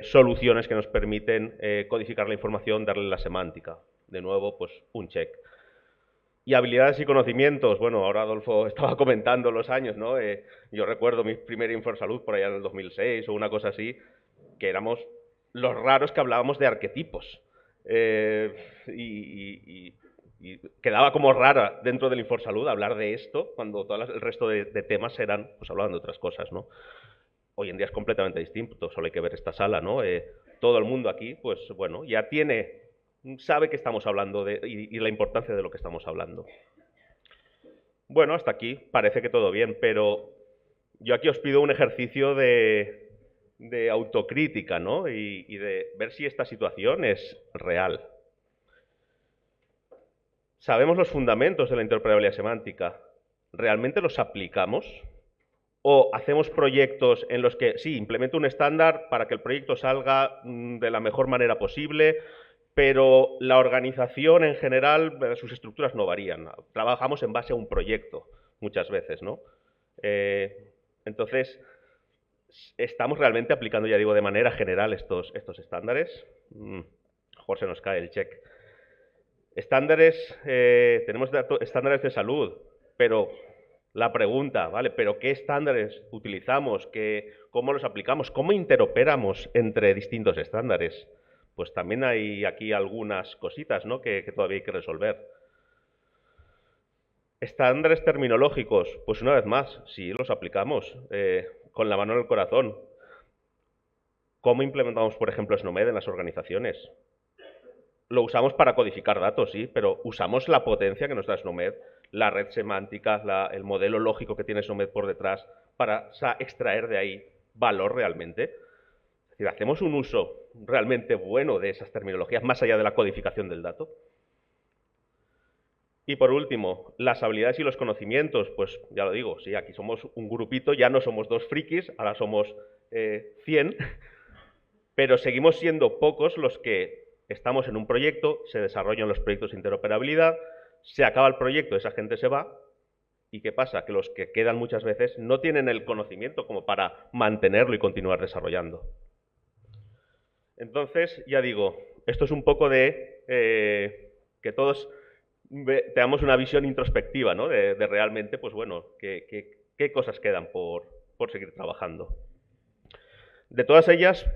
Speaker 4: soluciones que nos permiten codificar la información, darle la semántica. De nuevo, pues un check. Y habilidades y conocimientos, bueno, ahora Adolfo estaba comentando los años, ¿no? Yo recuerdo mi primer Inforsalud por allá en el 2006 o una cosa así, que éramos los raros que hablábamos de arquetipos. Y quedaba como rara dentro del Inforsalud hablar de esto cuando todo el resto de temas eran, pues hablaban de otras cosas, ¿no? Hoy en día es completamente distinto, solo hay que ver esta sala, ¿no? Todo el mundo aquí, pues bueno, ya sabe que estamos hablando y la importancia de lo que estamos hablando. Bueno, hasta aquí parece que todo bien, pero yo aquí os pido un ejercicio de autocrítica, ¿no? Y de ver si esta situación es real. Sabemos los fundamentos de la interoperabilidad semántica. ¿Realmente los aplicamos? ¿O hacemos proyectos en los que, sí, implemento un estándar para que el proyecto salga de la mejor manera posible, pero la organización en general, sus estructuras no varían? Trabajamos en base a un proyecto muchas veces, ¿no? Entonces, ¿estamos realmente aplicando, ya digo, de manera general estos estándares? Mejor se nos cae el check. Estándares, tenemos estándares de salud, pero la pregunta, ¿vale? ¿Pero qué estándares utilizamos? ¿Cómo los aplicamos? ¿Cómo interoperamos entre distintos estándares? Pues también hay aquí algunas cositas, ¿no? que todavía hay que resolver. Estándares terminológicos, pues una vez más, sí, los aplicamos con la mano en el corazón. ¿Cómo implementamos, por ejemplo, SNOMED en las organizaciones? Lo usamos para codificar datos, sí, pero usamos la potencia que nos da SNOMED, la red semántica, el modelo lógico que tiene SNOMED por detrás para extraer de ahí valor realmente. Es decir, ¿hacemos un uso realmente bueno de esas terminologías más allá de la codificación del dato? Y por último, las habilidades y los conocimientos, pues ya lo digo, sí, aquí somos un grupito, ya no somos 2 frikis, ahora somos 100, pero seguimos siendo pocos los que estamos en un proyecto, se desarrollan los proyectos de interoperabilidad, se acaba el proyecto, esa gente se va, ¿y qué pasa? Que los que quedan muchas veces no tienen el conocimiento como para mantenerlo y continuar desarrollando. Entonces, ya digo, esto es un poco de que todos tengamos una visión introspectiva, ¿no? De realmente, pues bueno, qué cosas quedan por seguir trabajando. De todas ellas,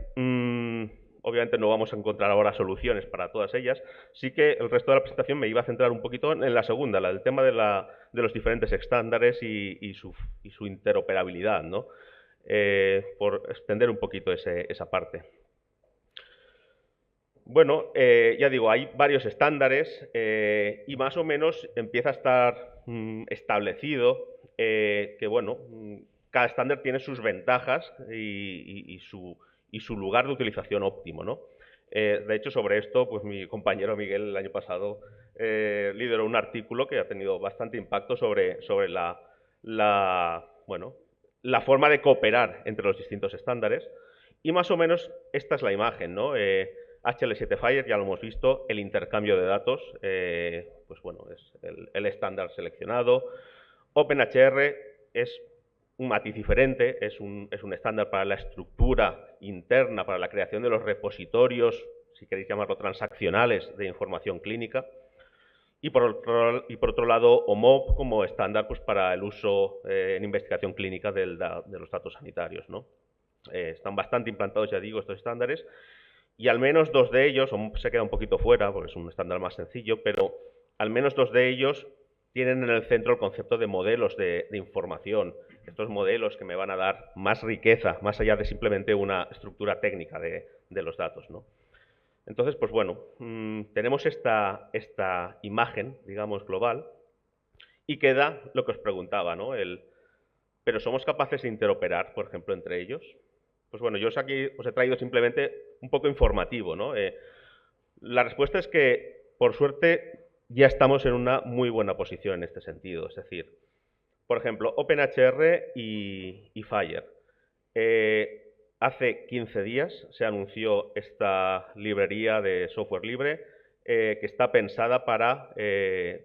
Speaker 4: obviamente no vamos a encontrar ahora soluciones para todas ellas, sí que el resto de la presentación me iba a centrar un poquito en la segunda, la del tema de los diferentes estándares y su interoperabilidad, ¿no? Por extender un poquito esa parte. Bueno, ya digo, hay varios estándares y más o menos empieza a estar establecido que, bueno, cada estándar tiene sus ventajas y su lugar de utilización óptimo, ¿no? De hecho, sobre esto, pues mi compañero Miguel el año pasado lideró un artículo que ha tenido bastante impacto sobre la forma de cooperar entre los distintos estándares. Y más o menos esta es la imagen, ¿no? HL7Fire, ya lo hemos visto, el intercambio de datos, pues bueno, es el estándar seleccionado. OpenHR es un matiz diferente, es un estándar para la estructura interna, para la creación de los repositorios, si queréis llamarlo transaccionales, de información clínica. Y por otro lado, OMOP como estándar pues, para el uso en investigación clínica de los datos sanitarios, ¿no? Están bastante implantados, ya digo, estos estándares. y al menos 2 de ellos, OMOP se queda un poquito fuera porque es un estándar más sencillo, pero al menos 2 de ellos tienen en el centro el concepto de modelos de información, estos modelos que me van a dar más riqueza, más allá de simplemente una estructura técnica de los datos, ¿no? Entonces, pues bueno, tenemos esta imagen, digamos, global, y queda lo que os preguntaba, ¿no? ¿Pero somos capaces de interoperar, por ejemplo, entre ellos? Pues bueno, yo aquí os he traído simplemente un poco informativo, ¿no? La respuesta es que, por suerte, ya estamos en una muy buena posición en este sentido. Es decir, por ejemplo, OpenHR y Fire. Hace 15 días se anunció esta librería de software libre que está pensada para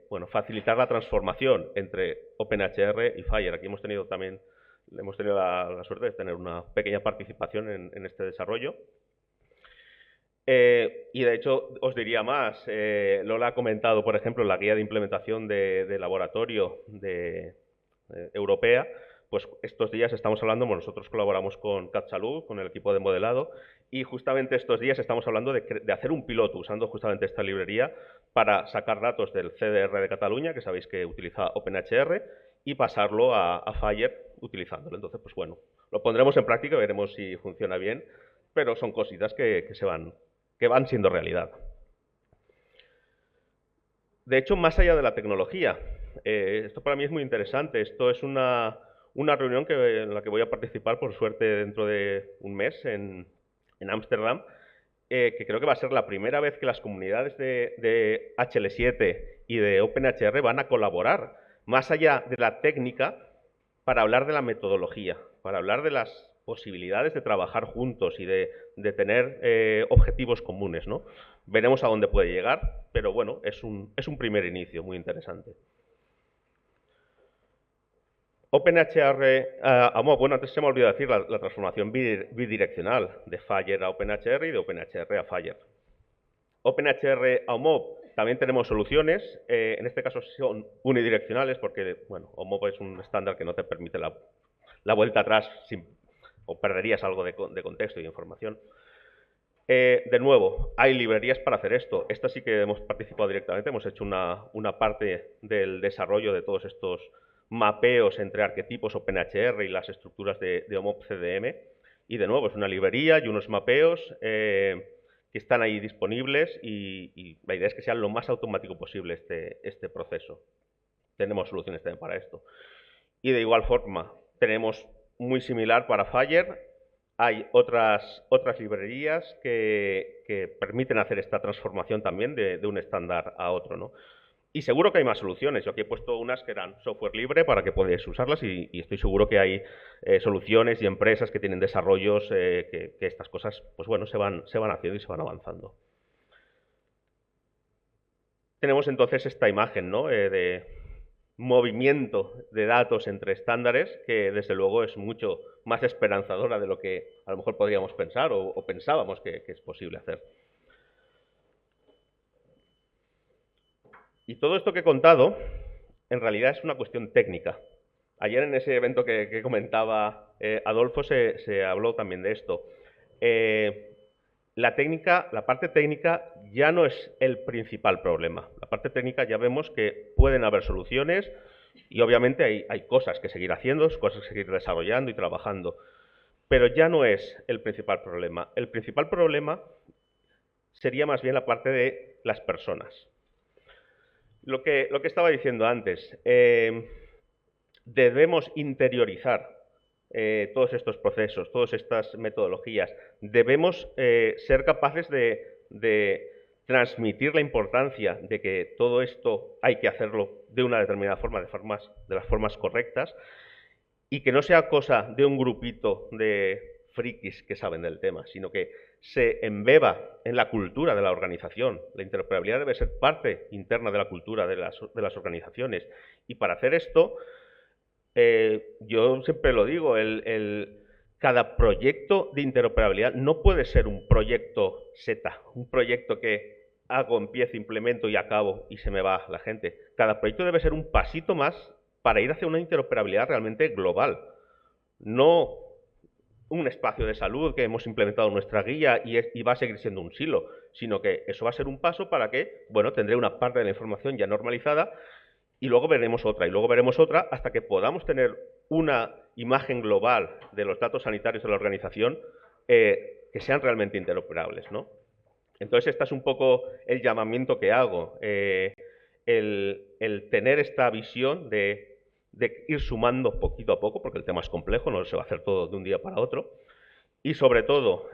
Speaker 4: bueno, facilitar la transformación entre OpenHR y Fire. Aquí hemos tenido también la suerte de tener una pequeña participación en este desarrollo. Y de hecho, os diría más, Lola ha comentado, por ejemplo, en la guía de implementación de laboratorio europea, pues estos días estamos hablando, bueno, nosotros colaboramos con CatSalud, con el equipo de modelado, y justamente estos días estamos hablando de hacer un piloto usando justamente esta librería para sacar datos del CDR de Cataluña, que sabéis que utiliza OpenHR, y pasarlo a Fire utilizándolo. Entonces, pues bueno, lo pondremos en práctica, veremos si funciona bien, pero son cositas que van siendo realidad. De hecho, más allá de la tecnología, esto para mí es muy interesante. Esto es una reunión en la que voy a participar, por suerte, dentro de un mes en Ámsterdam, que creo que va a ser la primera vez que las comunidades de HL7 y de OpenHR van a colaborar, más allá de la técnica, para hablar de la metodología, para hablar de las posibilidades de trabajar juntos y de tener objetivos comunes, ¿no? Veremos a dónde puede llegar, pero bueno, es un primer inicio muy interesante. OpenHR a MOB, bueno, antes se me ha olvidado decir la transformación bidireccional de Fire a OpenHR y de OpenHR a Fire. OpenHR a OMOP también tenemos soluciones, en este caso son unidireccionales porque, bueno, OMOP es un estándar que no te permite la vuelta atrás o perderías algo de contexto y de información. De nuevo, hay librerías para hacer esto. Esta sí que hemos participado directamente, hemos hecho una parte del desarrollo de todos estos mapeos entre arquetipos OpenHR y las estructuras de OMOP CDM. Y de nuevo, es una librería y unos mapeos que están ahí disponibles y la idea es que sea lo más automático posible este proceso. Tenemos soluciones también para esto. Y de igual forma, tenemos muy similar para Fire. Hay otras librerías que permiten hacer esta transformación también de un estándar a otro, ¿no? Y seguro que hay más soluciones. Yo aquí he puesto unas que eran software libre para que podáis usarlas y estoy seguro que hay soluciones y empresas que tienen desarrollos que estas cosas, pues bueno, se van haciendo y se van avanzando. Tenemos entonces esta imagen, ¿no? De movimiento de datos entre estándares que desde luego es mucho más esperanzadora de lo que a lo mejor podríamos pensar o pensábamos que es posible hacer. Y todo esto que he contado, en realidad es una cuestión técnica. Ayer en ese evento que comentaba Adolfo se habló también de esto. La parte técnica ya no es el principal problema. La parte técnica ya vemos que pueden haber soluciones y obviamente hay cosas que seguir haciendo, cosas que seguir desarrollando y trabajando. Pero ya no es el principal problema. El principal problema sería más bien la parte de las personas. Lo que estaba diciendo antes, debemos interiorizar todos estos procesos, todas estas metodologías. Debemos ser capaces de transmitir la importancia de que todo esto hay que hacerlo de una determinada forma, de las formas correctas, y que no sea cosa de un grupito de frikis que saben del tema, sino que se embeba en la cultura de la organización. La interoperabilidad debe ser parte interna de la cultura de las organizaciones. Y para hacer esto, yo siempre lo digo, cada proyecto de interoperabilidad no puede ser un proyecto Z, un proyecto que hago, empiezo, implemento y acabo y se me va la gente. Cada proyecto debe ser un pasito más para ir hacia una interoperabilidad realmente global. No un espacio de salud que hemos implementado en nuestra guía y va a seguir siendo un silo, sino que eso va a ser un paso para que, bueno, tendré una parte de la información ya normalizada y luego veremos otra, y luego veremos otra hasta que podamos tener una imagen global de los datos sanitarios de la organización que sean realmente interoperables, ¿no? Entonces, este es un poco el llamamiento que hago, el tener esta visión de ir sumando poquito a poco, porque el tema es complejo, no se va a hacer todo de un día para otro, y sobre todo,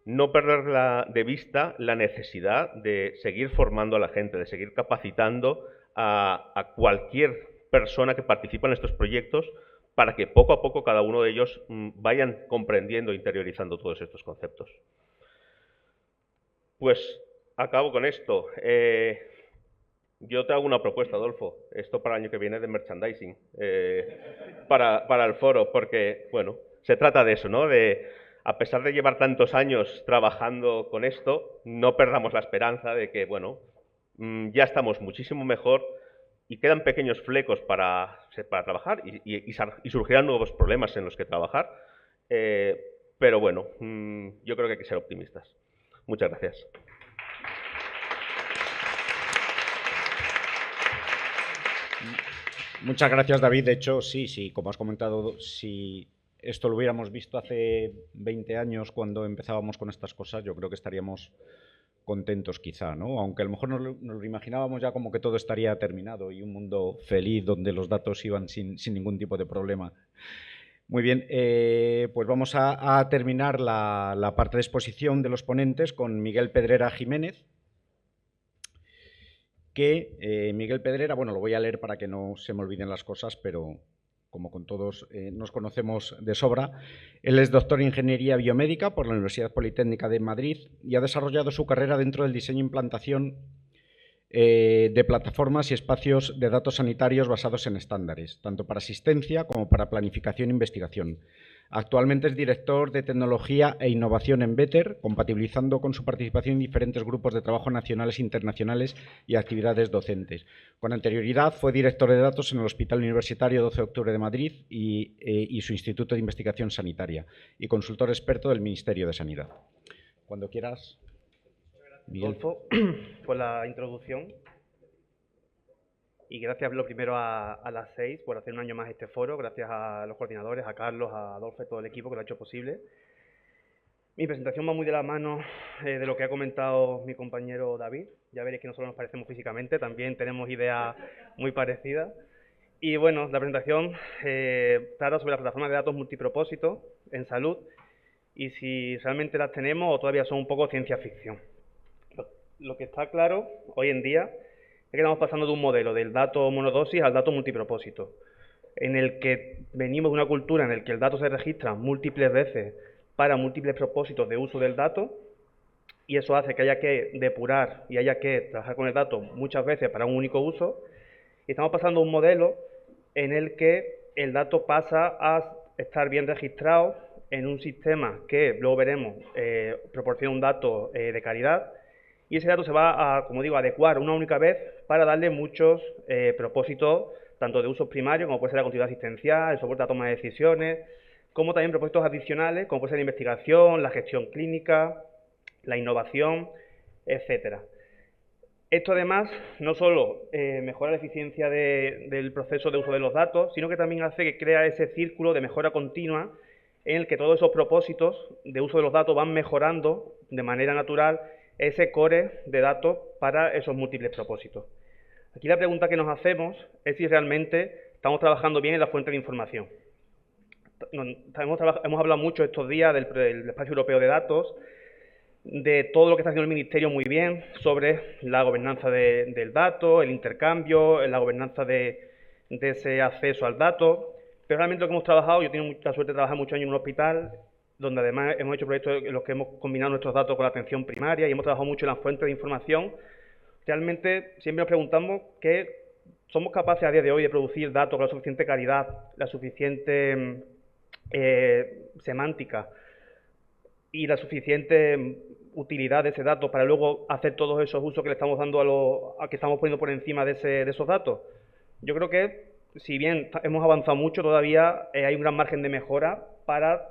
Speaker 4: no perder de vista la necesidad de seguir formando a la gente, de seguir capacitando a cualquier persona que participa en estos proyectos para que poco a poco cada uno de ellos vayan comprendiendo e interiorizando todos estos conceptos. Pues acabo con esto. Yo te hago una propuesta, Adolfo, esto para el año que viene de merchandising, para el foro, porque, bueno, se trata de eso, ¿no? A pesar de llevar tantos años trabajando con esto, no perdamos la esperanza de que, bueno, ya estamos muchísimo mejor y quedan pequeños flecos para trabajar y surgirán nuevos problemas en los que trabajar, pero bueno, yo creo que hay que ser optimistas. Muchas gracias.
Speaker 1: Muchas gracias, David. De hecho, sí, como has comentado, si esto lo hubiéramos visto hace 20 años cuando empezábamos con estas cosas, yo creo que estaríamos contentos quizá, ¿no? Aunque a lo mejor nos lo imaginábamos ya como que todo estaría terminado y un mundo feliz donde los datos iban sin ningún tipo de problema. Muy bien, pues vamos a terminar la parte de exposición de los ponentes con Miguel Pedrera Jiménez, que Miguel Pedrera, bueno, lo voy a leer para que no se me olviden las cosas, pero como con todos nos conocemos de sobra. Él es doctor en Ingeniería Biomédica por la Universidad Politécnica de Madrid y ha desarrollado su carrera dentro del diseño e implantación de plataformas y espacios de datos sanitarios basados en estándares, tanto para asistencia como para planificación e investigación. Actualmente es director de Tecnología e Innovación en Better, compatibilizando con su participación en diferentes grupos de trabajo nacionales e internacionales y actividades docentes. Con anterioridad fue director de datos en el Hospital Universitario 12 de Octubre de Madrid y su Instituto de Investigación Sanitaria y consultor experto del Ministerio de Sanidad. Cuando quieras, Miguel.
Speaker 5: Adolfo, por la introducción. Y gracias lo primero a las 6 por hacer un año más este foro, gracias a los coordinadores, a Carlos, a Adolfo y todo el equipo que lo ha hecho posible. Mi presentación va muy de la mano de lo que ha comentado mi compañero David. Ya veréis que no solo nos parecemos físicamente, también tenemos ideas muy parecidas. Y bueno, la presentación trata sobre la plataforma de datos multipropósito en salud y si realmente las tenemos o todavía son un poco ciencia ficción. Lo que está claro hoy en día es que estamos pasando de un modelo del dato monodosis al dato multipropósito, en el que venimos de una cultura en la que el dato se registra múltiples veces para múltiples propósitos de uso del dato, y eso hace que haya que depurar y haya que trabajar con el dato muchas veces para un único uso, y estamos pasando a un modelo en el que el dato pasa a estar bien registrado en un sistema que, luego veremos, proporciona un dato de calidad, y ese dato se va a, como digo, adecuar una única vez para darle muchos propósitos, tanto de usos primarios, como puede ser la continuidad asistencial, el soporte a toma de decisiones, como también propósitos adicionales, como puede ser la investigación, la gestión clínica, la innovación, etcétera. Esto además no solo mejora la eficiencia del proceso de uso de los datos, sino que también hace que crea ese círculo de mejora continua en el que todos esos propósitos de uso de los datos van mejorando de manera natural ese core de datos para esos múltiples propósitos. Aquí la pregunta que nos hacemos es si realmente estamos trabajando bien en la fuente de información. Hemos hablado mucho estos días del espacio europeo de datos, de todo lo que está haciendo el Ministerio muy bien sobre la gobernanza del dato, el intercambio, la gobernanza de ese acceso al dato, pero realmente lo que hemos trabajado, yo he tenido mucha suerte de trabajar muchos años en un hospital, donde además hemos hecho proyectos en los que hemos combinado nuestros datos con la atención primaria y hemos trabajado mucho en las fuentes de información. Realmente siempre nos preguntamos que somos capaces a día de hoy de producir datos con la suficiente calidad, la suficiente semántica y la suficiente utilidad de ese dato para luego hacer todos esos usos que le estamos dando a que estamos poniendo por encima de esos datos. Yo creo que, si bien hemos avanzado mucho, todavía hay un gran margen de mejora para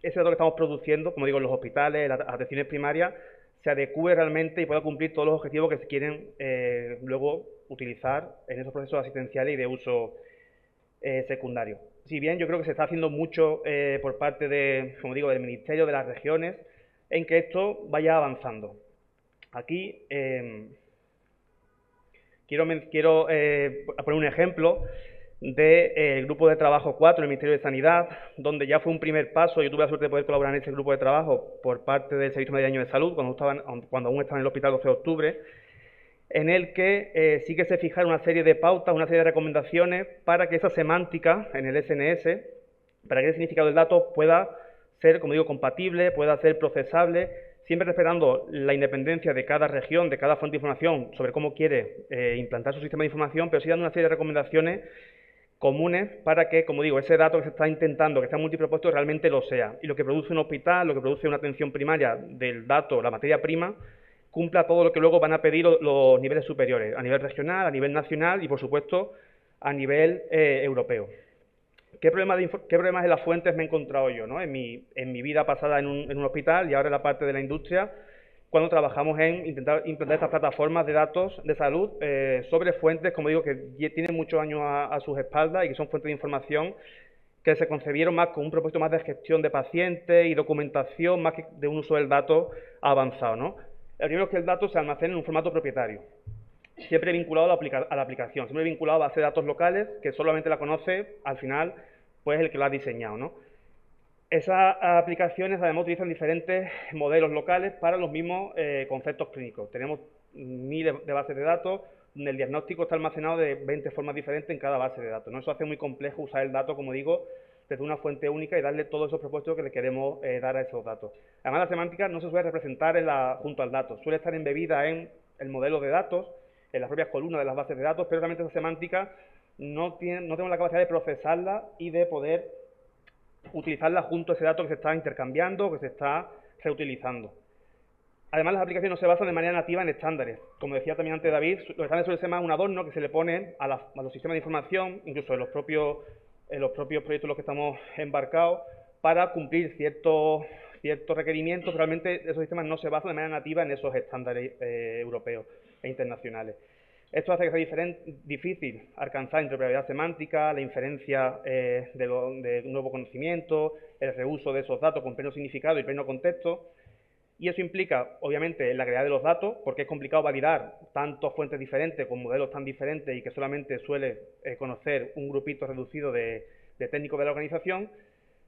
Speaker 5: ese dato que estamos produciendo, como digo, en los hospitales, las atenciones primarias, se adecue realmente y pueda cumplir todos los objetivos que se quieren luego utilizar en esos procesos asistenciales y de uso secundario. Si bien yo creo que se está haciendo mucho por parte de, como digo, del Ministerio, de las regiones, en que esto vaya avanzando. Aquí quiero poner un ejemplo del grupo de trabajo 4 del Ministerio de Sanidad, donde ya fue un primer paso. Yo tuve la suerte de poder colaborar en ese grupo de trabajo por parte del Servicio Madrileño de Salud, cuando aún estaba en el Hospital 12 de Octubre, en el que sí que se fijaron una serie de pautas, una serie de recomendaciones para que esa semántica en el SNS, para que el significado del dato pueda ser, como digo, compatible, pueda ser procesable, siempre respetando la independencia de cada región, de cada fuente de información sobre cómo quiere implantar su sistema de información, pero sí dando una serie de recomendaciones comunes para que, como digo, ese dato que se está intentando, que sea multipropuesto, realmente lo sea. Y lo que produce un hospital, lo que produce una atención primaria del dato, la materia prima, cumpla todo lo que luego van a pedir los niveles superiores, a nivel regional, a nivel nacional y, por supuesto, a nivel europeo. ¿Qué problemas de las fuentes me he encontrado yo, ¿no? en mi vida pasada en un hospital y ahora en la parte de la industria, cuando trabajamos en intentar implantar estas plataformas de datos de salud sobre fuentes, como digo, que tienen muchos años a sus espaldas y que son fuentes de información que se concebieron más con un propósito más de gestión de pacientes y documentación, más que de un uso del dato avanzado, ¿no? El primero es que el dato se almacena en un formato propietario, siempre vinculado a la aplicación, siempre vinculado a base de datos locales, que solamente la conoce, al final, pues el que lo ha diseñado, ¿no? Esas aplicaciones, además, utilizan diferentes modelos locales para los mismos conceptos clínicos. Tenemos miles de bases de datos, donde el diagnóstico está almacenado de 20 formas diferentes en cada base de datos, ¿no? Eso hace muy complejo usar el dato, como digo, desde una fuente única y darle todos esos propósitos que le queremos dar a esos datos. Además, la semántica no se suele representar junto al dato, suele estar embebida en el modelo de datos, en las propias columnas de las bases de datos, pero realmente esa semántica no tenemos la capacidad de procesarla y de poder utilizarla junto a ese dato que se está intercambiando, que se está reutilizando. Además, las aplicaciones no se basan de manera nativa en estándares. Como decía también antes David, los estándares suelen ser más un adorno que se le pone a los sistemas de información, incluso en los propios proyectos en los que estamos embarcados, para cumplir ciertos requerimientos. Realmente esos sistemas no se basan de manera nativa en esos estándares europeos e internacionales. Esto hace que sea difícil alcanzar interoperabilidad semántica, la inferencia de nuevo conocimiento, el reuso de esos datos con pleno significado y pleno contexto. Y eso implica, obviamente, la calidad de los datos, porque es complicado validar tantas fuentes diferentes con modelos tan diferentes y que solamente suele conocer un grupito reducido de técnicos de la organización.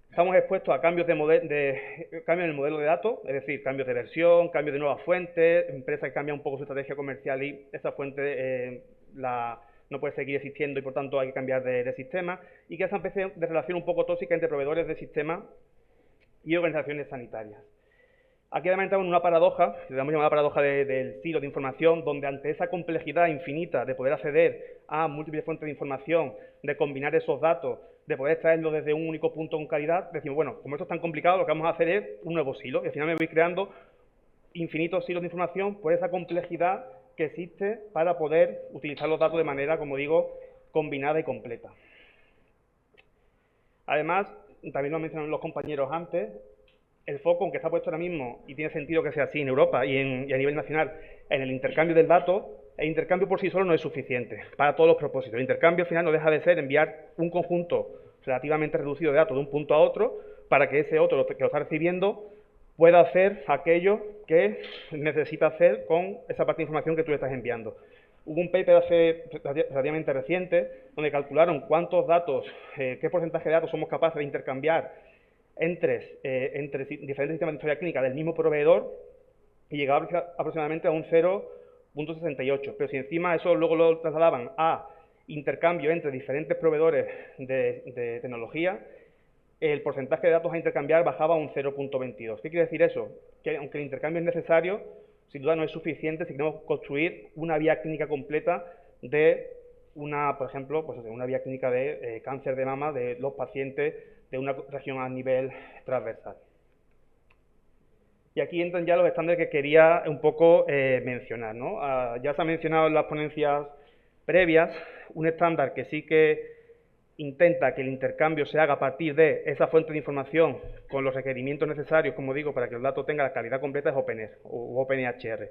Speaker 5: Estamos expuestos a cambios cambios en el modelo de datos, es decir, cambios de versión, cambios de nuevas fuentes, empresas que cambian un poco su estrategia comercial y esa fuente no puede seguir existiendo y por tanto hay que cambiar de sistema, y que esa especie de relación un poco tóxica entre proveedores de sistemas y organizaciones sanitarias. Aquí además entramos en una paradoja, que le damos llamada paradoja del silo de información, donde ante esa complejidad infinita de poder acceder a múltiples fuentes de información, de combinar esos datos, de poder extraerlos desde un único punto con calidad, decimos, bueno, como esto es tan complicado, lo que vamos a hacer es un nuevo silo, y al final me voy creando infinitos silos de información por esa complejidad que existe para poder utilizar los datos de manera, como digo, combinada y completa. Además, también lo han mencionado los compañeros antes, el foco, aunque está puesto ahora mismo, y tiene sentido que sea así en Europa y a nivel nacional, en el intercambio del dato, el intercambio por sí solo no es suficiente para todos los propósitos. El intercambio al final no deja de ser enviar un conjunto relativamente reducido de datos de un punto a otro para que ese otro que lo está recibiendo pueda hacer aquello que necesita hacer con esa parte de información que tú le estás enviando. Hubo un paper relativamente reciente donde calcularon cuántos datos, qué porcentaje de datos somos capaces de intercambiar entre diferentes sistemas de historia clínica del mismo proveedor y llegaba aproximadamente a un 0.68. Pero si encima eso luego lo trasladaban a intercambio entre diferentes proveedores de tecnología, el porcentaje de datos a intercambiar bajaba a un 0.22. ¿Qué quiere decir eso? Que aunque el intercambio es necesario, sin duda no es suficiente si queremos construir una vía clínica completa de por ejemplo, pues una vía clínica de cáncer de mama de los pacientes de una región a nivel transversal. Y aquí entran ya los estándares que quería un poco mencionar, ¿no? Ya se ha mencionado en las ponencias previas un estándar que sí que intenta que el intercambio se haga a partir de esa fuente de información con los requerimientos necesarios, como digo, para que el dato tenga la calidad completa, es OpenR o OpenEHR.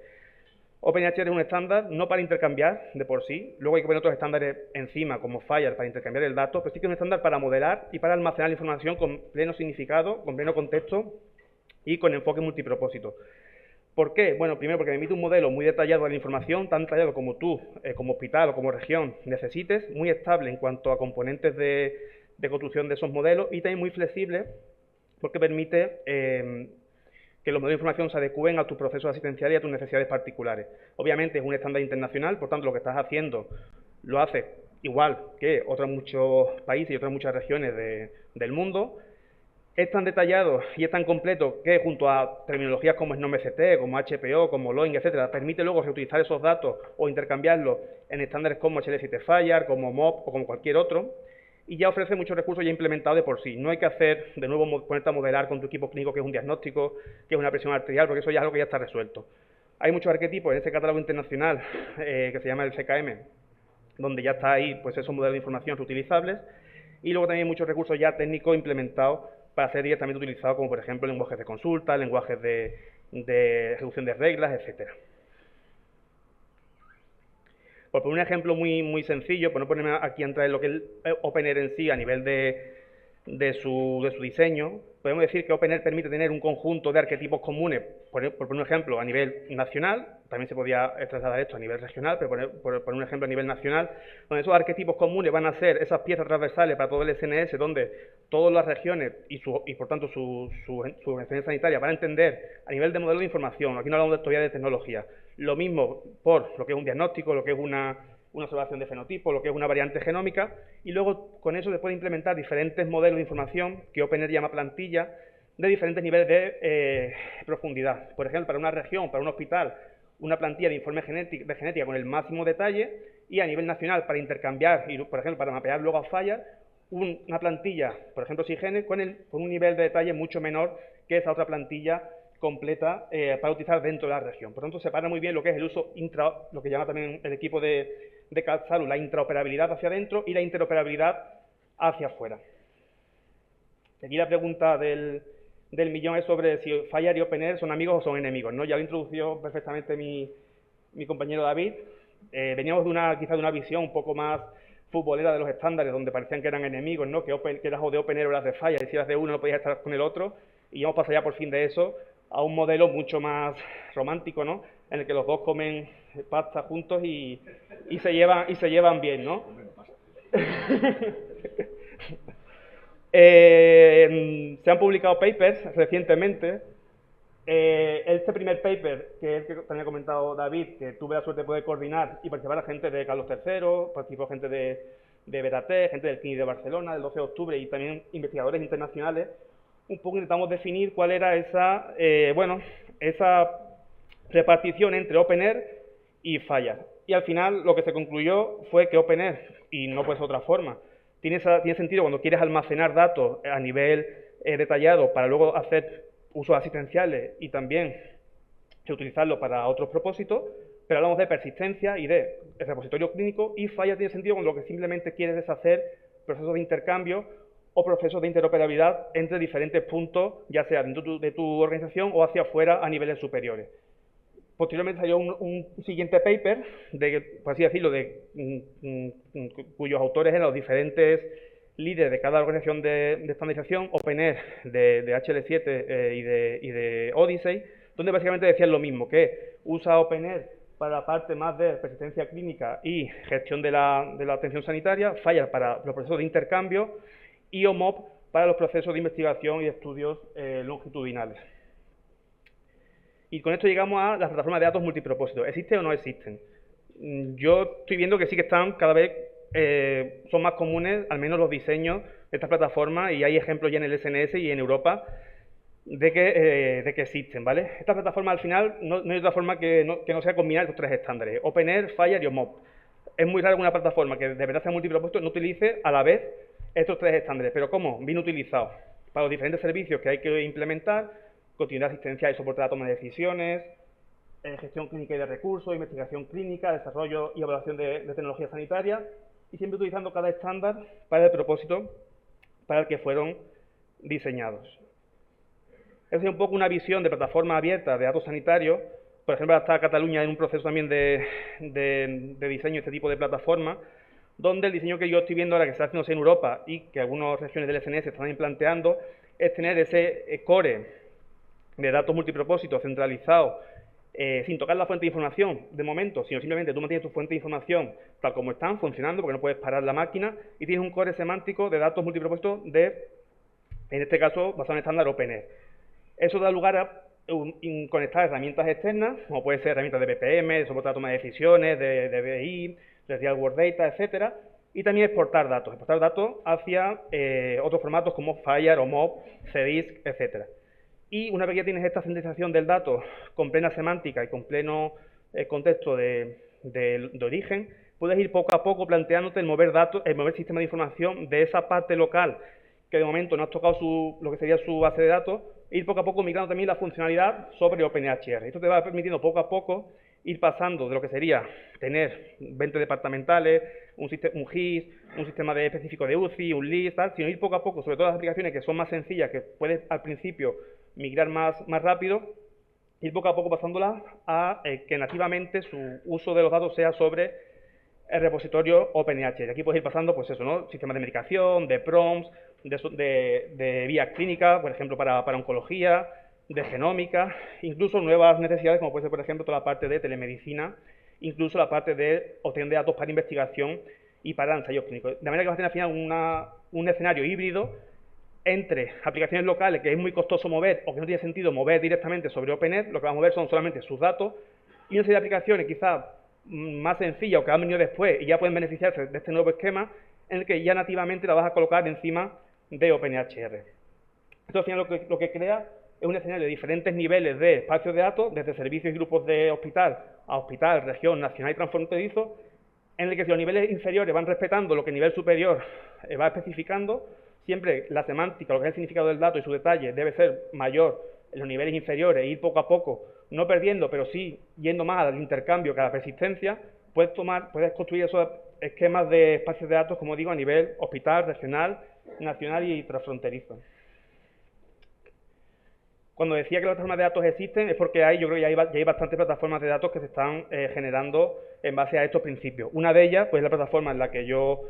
Speaker 5: OpenEHR es un estándar no para intercambiar de por sí, luego hay que poner otros estándares encima, como FHIR, para intercambiar el dato, pero sí que es un estándar para modelar y para almacenar la información con pleno significado, con pleno contexto y con enfoque multipropósito. ¿Por qué? Bueno, primero porque me emite un modelo muy detallado de la información, tan detallado como tú, como hospital o como región necesites, muy estable en cuanto a componentes de construcción de esos modelos y también muy flexible porque permite que los modelos de información se adecúen a tus procesos asistenciales y a tus necesidades particulares. Obviamente es un estándar internacional, por tanto lo que estás haciendo lo haces igual que otros muchos países y otras muchas regiones del mundo. Es tan detallado y es tan completo que junto a terminologías como SNOMED-CT, como HPO, como LOING, etcétera, permite luego reutilizar esos datos o intercambiarlos en estándares como HL7 FHIR, como MOP o como cualquier otro, y ya ofrece muchos recursos ya implementados de por sí. No hay que hacer, de nuevo, ponerte a modelar con tu equipo clínico que es un diagnóstico, que es una presión arterial, porque eso ya es algo que ya está resuelto. Hay muchos arquetipos en ese catálogo internacional que se llama el CKM, donde ya está ahí pues esos modelos de información reutilizables, y luego también hay muchos recursos ya técnicos implementados para ser directamente utilizados, como por ejemplo lenguajes de consulta, lenguajes de ejecución de reglas, etcétera. Por poner un ejemplo muy sencillo, por no ponerme aquí a entrar en lo que es OpenR en sí a nivel de su diseño, podemos decir que OpenR permite tener un conjunto de arquetipos comunes, por poner un ejemplo, a nivel nacional, también se podía trasladar esto a nivel regional, pero por poner un ejemplo a nivel nacional, donde esos arquetipos comunes van a ser esas piezas transversales para todo el SNS, donde todas las regiones y por tanto su organización sanitaria van a entender a nivel de modelo de información, aquí no hablamos todavía de tecnología, lo mismo por lo que es un diagnóstico, lo que es una observación de fenotipo, lo que es una variante genómica, y luego con eso se puede implementar diferentes modelos de información que OpenR llama plantilla, de diferentes niveles de profundidad. Por ejemplo, para una región, para un hospital, una plantilla de informe de genética con el máximo detalle, y a nivel nacional para intercambiar, y por ejemplo, para mapear luego a fallas, una plantilla, por ejemplo, SIGENE, con un nivel de detalle mucho menor que esa otra plantilla completa para utilizar dentro de la región. Por tanto, separa muy bien lo que es el uso lo que llama también el equipo de CalSalud, la intraoperabilidad hacia adentro y la interoperabilidad hacia afuera. Aquí la pregunta del millón es sobre si FHIR y OpenR son amigos o son enemigos, ¿no? Ya lo introdució perfectamente mi compañero David. Veníamos quizá de una visión un poco más futbolera de los estándares, donde parecían que eran enemigos, ¿no? Que eras o de OpenR o eras de FHIR, y si eras de uno no podías estar con el otro, y hemos pasado ya por fin de eso a un modelo mucho más romántico, ¿no? En el que los dos comen pasta juntos y se llevan bien, ¿no? Se han publicado papers recientemente. Este primer paper, que es el que también ha comentado David, que tuve la suerte de poder coordinar y participar a gente de Carlos III, participó gente de Beratec, gente del CNI de Barcelona, del 12 de octubre, y también investigadores internacionales. Un poco intentamos definir cuál era esa repartición entre OpenR y FHIR. Y al final lo que se concluyó fue que OpenR, y no puede ser otra forma, tiene sentido cuando quieres almacenar datos a nivel detallado para luego hacer usos asistenciales y también utilizarlo para otros propósitos, pero hablamos de persistencia y de repositorio clínico, y FHIR tiene sentido cuando lo que simplemente quieres es hacer procesos de intercambio o procesos de interoperabilidad entre diferentes puntos, ya sea dentro de tu organización o hacia afuera a niveles superiores. Posteriormente salió un siguiente paper, por así decirlo, cuyos autores eran los diferentes líderes de cada organización de estandarización, OpenR, de HL7 y de Odyssey, donde básicamente decían lo mismo, que usa OpenR para la parte más de persistencia clínica y gestión de la atención sanitaria, FHIR para los procesos de intercambio y OMOP para los procesos de investigación y estudios longitudinales. Y con esto llegamos a las plataformas de datos multipropósitos. ¿Existen o no existen? Yo estoy viendo que sí que están cada vez, son más comunes, al menos los diseños de estas plataformas, y hay ejemplos ya en el SNS y en Europa de que existen, ¿vale? Estas plataformas al final no hay otra forma que no sea combinar estos tres estándares, OpenR, FHIR y OMOP. Es muy raro que una plataforma que de verdad sea multipropósito no utilice a la vez estos tres estándares, pero ¿cómo? Bien utilizados para los diferentes servicios que hay que implementar: continuidad asistencial y soporte de la toma de decisiones, gestión clínica y de recursos, investigación clínica, desarrollo y evaluación de tecnología sanitaria, y siempre utilizando cada estándar para el propósito para el que fueron diseñados. Esa es un poco una visión de plataforma abierta de datos sanitarios. Por ejemplo, está Cataluña en un proceso también de diseño de este tipo de plataforma, donde el diseño que yo estoy viendo ahora que se está haciendo en Europa y que algunas regiones del SNS están planteando es tener ese core de datos multipropósitos centralizados sin tocar la fuente de información de momento, sino simplemente tú mantienes tu fuente de información tal como están, funcionando, porque no puedes parar la máquina, y tienes un core semántico de datos multipropósitos en este caso, basado en estándar OpenAir. Eso da lugar a conectar herramientas externas, como puede ser herramientas de BPM, de soporte a toma de decisiones, de BI, de Real World Data, etcétera, y también exportar datos hacia otros formatos como Fire o MOB, CDISC, etcétera. Y una vez que ya tienes esta centralización del dato con plena semántica y con pleno contexto de origen, puedes ir poco a poco planteándote el mover datos, el mover sistemas de información de esa parte local que de momento no has tocado lo que sería su base de datos, e ir poco a poco migrando también la funcionalidad sobre OpenHR. Esto te va permitiendo poco a poco ir pasando de lo que sería tener 20 departamentales, un GIS, un sistema específico de UCI, un LIS, tal, sino ir poco a poco, sobre todo las aplicaciones que son más sencillas, que puedes al principio migrar más rápido, ir poco a poco pasándolas a que nativamente su uso de los datos sea sobre el repositorio OpenHR. Aquí puedes ir pasando, pues eso, ¿no? Sistemas de medicación, de prompts, de vías clínicas, por ejemplo, para oncología, de genómica, incluso nuevas necesidades, como puede ser, por ejemplo, toda la parte de telemedicina, incluso la parte de obtención de datos para investigación y para ensayos clínicos. De manera que vas a tener al final un escenario híbrido entre aplicaciones locales que es muy costoso mover o que no tiene sentido mover directamente sobre OpenAir. Lo que vamos a mover son solamente sus datos, y una serie de aplicaciones quizás más sencillas o que han venido después y ya pueden beneficiarse de este nuevo esquema en el que ya nativamente la vas a colocar encima de OpenHR. Esto al final lo que crea es un escenario de diferentes niveles de espacios de datos, desde servicios y grupos de hospital a hospital, región, nacional y transfronterizo, en el que si los niveles inferiores van respetando lo que el nivel superior va especificando, siempre la semántica, lo que es el significado del dato y su detalle debe ser mayor en los niveles inferiores, e ir poco a poco, no perdiendo, pero sí yendo más al intercambio que a la persistencia. Puedes construir esos esquemas de espacios de datos, como digo, a nivel hospital, regional, nacional y transfronterizo. Cuando decía que las plataformas de datos existen es porque yo creo que ya hay bastantes plataformas de datos que se están generando en base a estos principios. Una de ellas, pues, es la plataforma en la que yo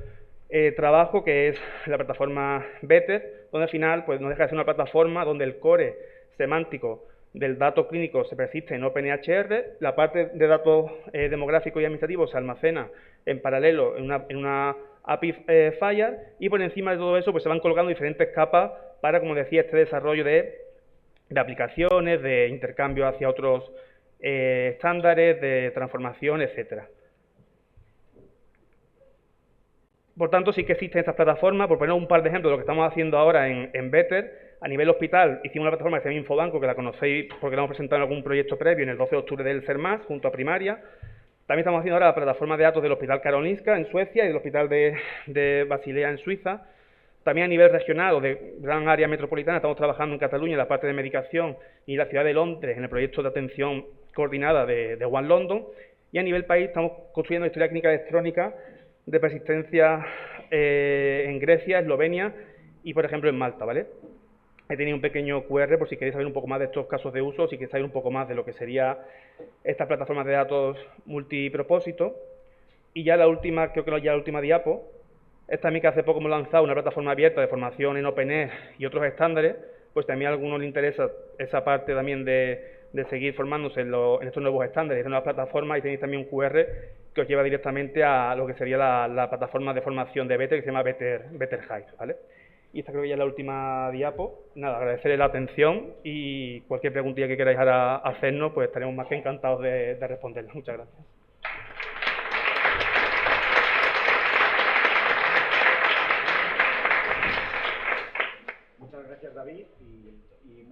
Speaker 5: trabajo, que es la plataforma Better, donde al final pues no deja de ser una plataforma donde el core semántico del dato clínico se persiste en OpenHR, la parte de datos demográficos y administrativos se almacena en paralelo en una API Fire, y por encima de todo eso pues se van colocando diferentes capas para, como decía, este desarrollo de aplicaciones, de intercambio hacia otros estándares, de transformación, etcétera. Por tanto, sí que existen estas plataformas. Por poner un par de ejemplos de lo que estamos haciendo ahora en Better, a nivel hospital hicimos una plataforma que se llama Infobanco, que la conocéis porque la hemos presentado en algún proyecto previo en el 12 de octubre del CERMAS, junto a Primaria. También estamos haciendo ahora la plataforma de datos del Hospital Karolinska en Suecia y del Hospital de Basilea en Suiza. También a nivel regional o de gran área metropolitana estamos trabajando en Cataluña en la parte de medicación y la ciudad de Londres en el proyecto de atención coordinada de One London. Y a nivel país estamos construyendo historia clínica electrónica de persistencia en Grecia, Eslovenia y, por ejemplo, en Malta, ¿vale? He tenido un pequeño QR por si queréis saber un poco más de estos casos de uso, si queréis saber un poco más de lo que sería estas plataformas de datos multipropósito. Y ya la última, creo que ya la última diapo, es también que hace poco hemos lanzado una plataforma abierta de formación en OpenAir y otros estándares, pues también a algunos les interesa esa parte también de seguir formándose en estos nuevos estándares, en nuevas plataformas, y tenéis también un QR que os lleva directamente a lo que sería la plataforma de formación de Better, que se llama Better Hire, ¿vale? Y esta creo que ya es la última diapo. Nada, agradecerles la atención y cualquier preguntilla que queráis ahora hacernos, pues estaremos más que encantados de responderla. Muchas gracias.
Speaker 1: Muchas gracias, David, y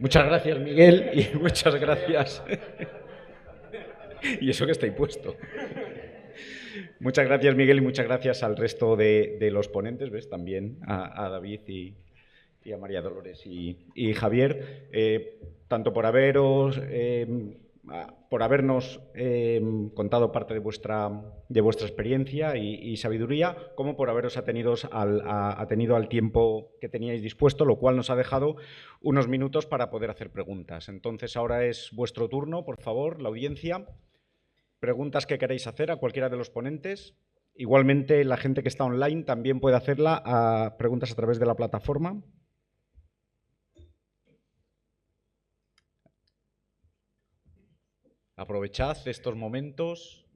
Speaker 1: muchas gracias, Miguel, y muchas gracias. Y eso que está impuesto. Muchas gracias, Miguel, y muchas gracias al resto de los ponentes, ¿ves? También a David y a María Dolores y Javier, tanto por haberos por habernos contado parte de vuestra experiencia y sabiduría, como por haberos atenido al tiempo que teníais dispuesto, lo cual nos ha dejado unos minutos para poder hacer preguntas. Entonces, ahora es vuestro turno, por favor, la audiencia. Preguntas que queréis hacer a cualquiera de los ponentes. Igualmente, la gente que está online también puede hacerla a preguntas a través de la plataforma. Aprovechad estos momentos.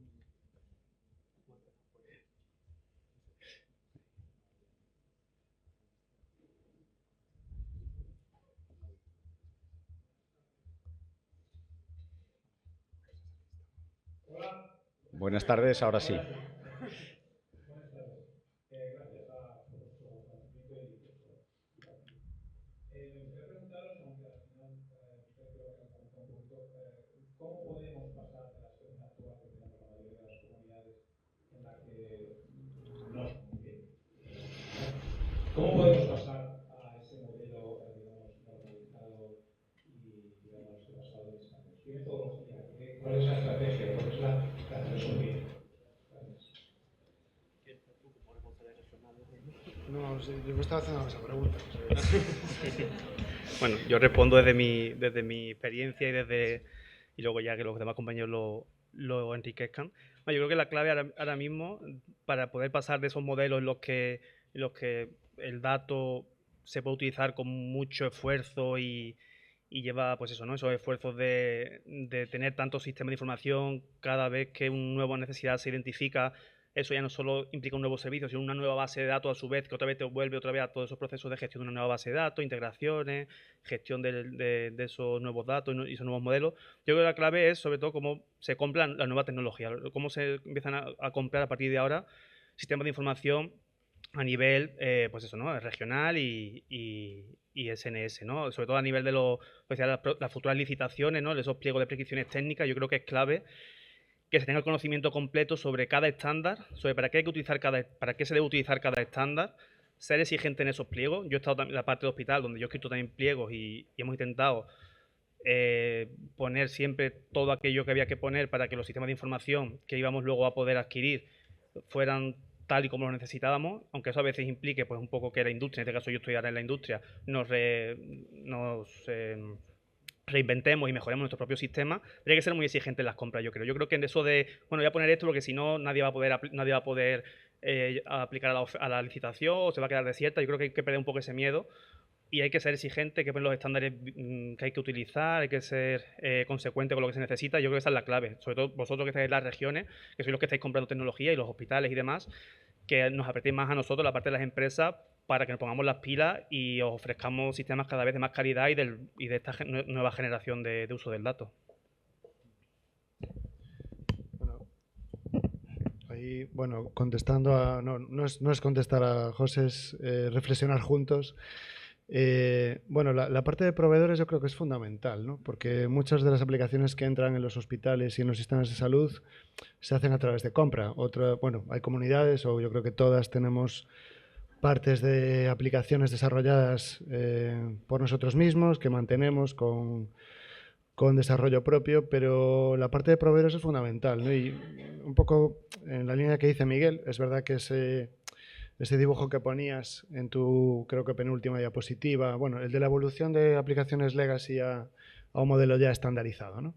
Speaker 1: Buenas tardes, ahora sí.
Speaker 6: ¿Cómo podemos pasar a ese modelo, digamos, normalizado y, digamos, basado en estándares? ¿Qué metodología? ¿Cuál es la estrategia? ¿Cuál es la filosofía?
Speaker 3: No, sí, yo me estaba haciendo esa pregunta.
Speaker 5: Bueno, yo respondo desde mi experiencia y luego ya que los demás compañeros lo enriquezcan. Bueno, yo creo que la clave ahora mismo, para poder pasar de esos modelos en los que el dato se puede utilizar con mucho esfuerzo y lleva, pues eso, ¿no? Esos esfuerzos de tener tantos sistemas de información cada vez que una nueva necesidad se identifica. Eso ya no solo implica un nuevo servicio, sino una nueva base de datos a su vez, que otra vez te vuelve otra vez a todos esos procesos de gestión de una nueva base de datos, integraciones, gestión de esos nuevos datos y esos nuevos modelos. Yo creo que la clave es sobre todo cómo se compran la nueva tecnología, cómo se empiezan a comprar a partir de ahora sistemas de información a nivel, pues eso, ¿no? Regional y SNS, ¿no? Sobre todo a nivel de las futuras licitaciones, ¿no? De esos pliegos de prescripciones técnicas, yo creo que es clave que se tenga el conocimiento completo sobre cada estándar, sobre para qué se debe utilizar cada estándar, ser exigente en esos pliegos. Yo he estado también en la parte de hospital, donde yo he escrito también pliegos y hemos intentado poner siempre todo aquello que había que poner para que los sistemas de información que íbamos luego a poder adquirir fueran tal y como lo necesitábamos, aunque eso a veces implique pues un poco que la industria, en este caso yo estoy ahora en la industria, nos reinventemos y mejoremos nuestro propio sistema, pero hay que ser muy exigente en las compras, yo creo. Yo creo que en eso de, bueno, voy a poner esto porque si no nadie va a poder aplicar a la licitación o se va a quedar desierta. Yo creo que hay que perder un poco ese miedo y hay que ser exigente, hay que poner los estándares que hay que utilizar, hay que ser consecuente con lo que se necesita. Yo creo que esa es la clave, sobre todo vosotros que estáis en las regiones, que sois los que estáis comprando tecnología y los hospitales y demás, que nos apretéis más a nosotros, la parte de las empresas, para que nos pongamos las pilas y os ofrezcamos sistemas cada vez de más calidad y de esta nueva generación de uso del dato.
Speaker 3: Bueno, contestando a... No es contestar a José, es reflexionar juntos. Bueno, la parte de proveedores yo creo que es fundamental, ¿no? Porque muchas de las aplicaciones que entran en los hospitales y en los sistemas de salud se hacen a través de compra. Bueno, hay comunidades, o yo creo que todas tenemos partes de aplicaciones desarrolladas por nosotros mismos, que mantenemos con desarrollo propio, pero la parte de proveedores es fundamental, ¿no? Y un poco en la línea que dice Miguel, es verdad que ese dibujo que ponías en tu, creo que penúltima diapositiva, bueno, el de la evolución de aplicaciones legacy a un modelo ya estandarizado, ¿no?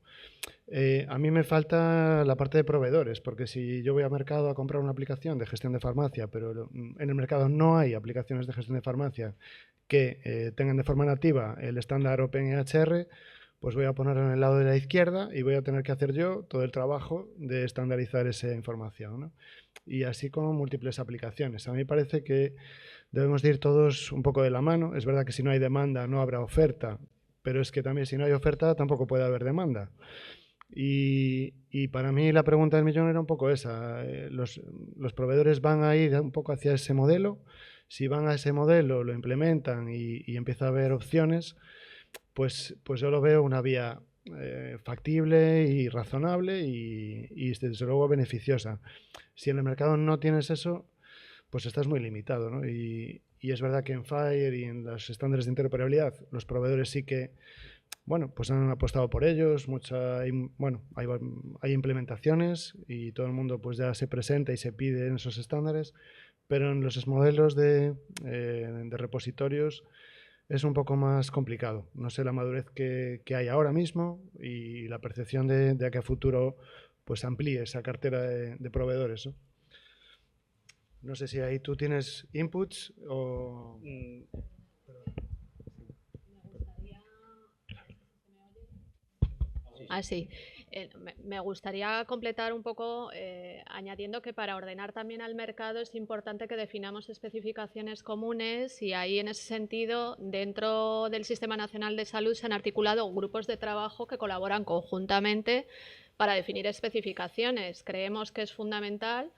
Speaker 3: A mí me falta la parte de proveedores, porque si yo voy al mercado a comprar una aplicación de gestión de farmacia, pero en el mercado no hay aplicaciones de gestión de farmacia que tengan de forma nativa el estándar OpenEHR, pues voy a ponerlo en el lado de la izquierda y voy a tener que hacer yo todo el trabajo de estandarizar esa información, ¿no? Y así con múltiples aplicaciones. A mí me parece que debemos de ir todos un poco de la mano. Es verdad que si no hay demanda no habrá oferta, pero es que también si no hay oferta tampoco puede haber demanda. Y para mí la pregunta del millón era un poco esa. Los proveedores van a ir un poco hacia ese modelo. Si van a ese modelo, lo implementan y empieza a haber opciones, pues yo lo veo una vía factible y razonable y desde luego beneficiosa. Si en el mercado no tienes eso, pues estás muy limitado, ¿no? Y es verdad que en FHIR y en los estándares de interoperabilidad los proveedores sí que bueno, pues han apostado por ellos, hay implementaciones y todo el mundo pues ya se presenta y se pide en esos estándares, pero en los modelos de repositorios es un poco más complicado. No sé la madurez que hay ahora mismo y la percepción de que a futuro pues amplíe esa cartera de proveedores, ¿no? No sé si ahí tú tienes inputs o...
Speaker 2: Sí. Me gustaría completar un poco añadiendo que para ordenar también al mercado es importante que definamos especificaciones comunes y ahí en ese sentido dentro del Sistema Nacional de Salud se han articulado grupos de trabajo que colaboran conjuntamente para definir especificaciones. Creemos que es fundamental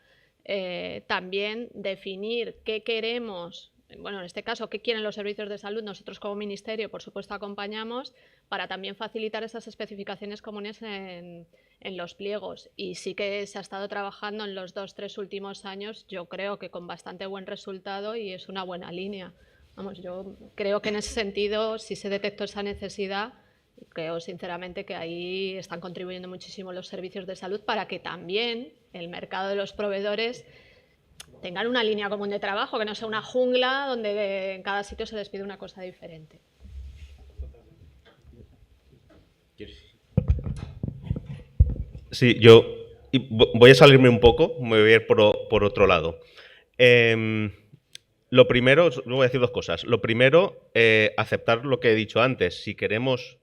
Speaker 2: también definir qué queremos. Bueno, en este caso, ¿qué quieren los servicios de salud? Nosotros como Ministerio, por supuesto, acompañamos para también facilitar esas especificaciones comunes en los pliegos. Y sí que se ha estado trabajando en los 2-3 últimos años, yo creo que con bastante buen resultado y es una buena línea. Vamos, yo creo que en ese sentido, si se detectó esa necesidad, creo sinceramente que ahí están contribuyendo muchísimo los servicios de salud para que también el mercado de los proveedores tengan una línea común de trabajo, que no sea una jungla donde en cada sitio se les pide una cosa diferente.
Speaker 4: Sí, yo voy a salirme un poco, me voy a ir por otro lado. Lo primero, voy a decir dos cosas. Lo primero, aceptar lo que he dicho antes. Si queremos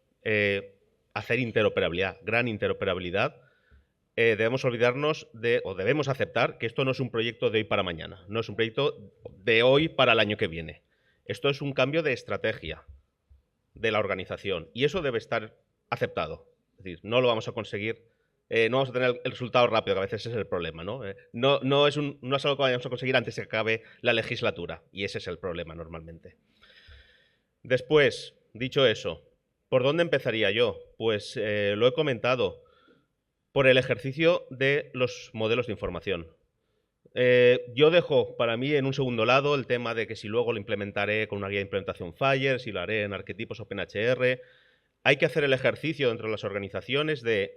Speaker 4: hacer interoperabilidad, gran interoperabilidad, debemos olvidarnos o debemos aceptar que esto no es un proyecto de hoy para mañana, no es un proyecto de hoy para el año que viene. Esto es un cambio de estrategia de la organización y eso debe estar aceptado. Es decir, no lo vamos a conseguir, no vamos a tener el resultado rápido, que a veces es el problema, ¿no? No es algo que vayamos a conseguir antes de que acabe la legislatura y ese es el problema normalmente. Después, dicho eso, ¿por dónde empezaría yo? Pues lo he comentado. Por el ejercicio de los modelos de información. Yo dejo para mí en un segundo lado el tema de que si luego lo implementaré con una guía de implementación FHIR, si lo haré en arquetipos OpenHR. Hay que hacer el ejercicio dentro de las organizaciones de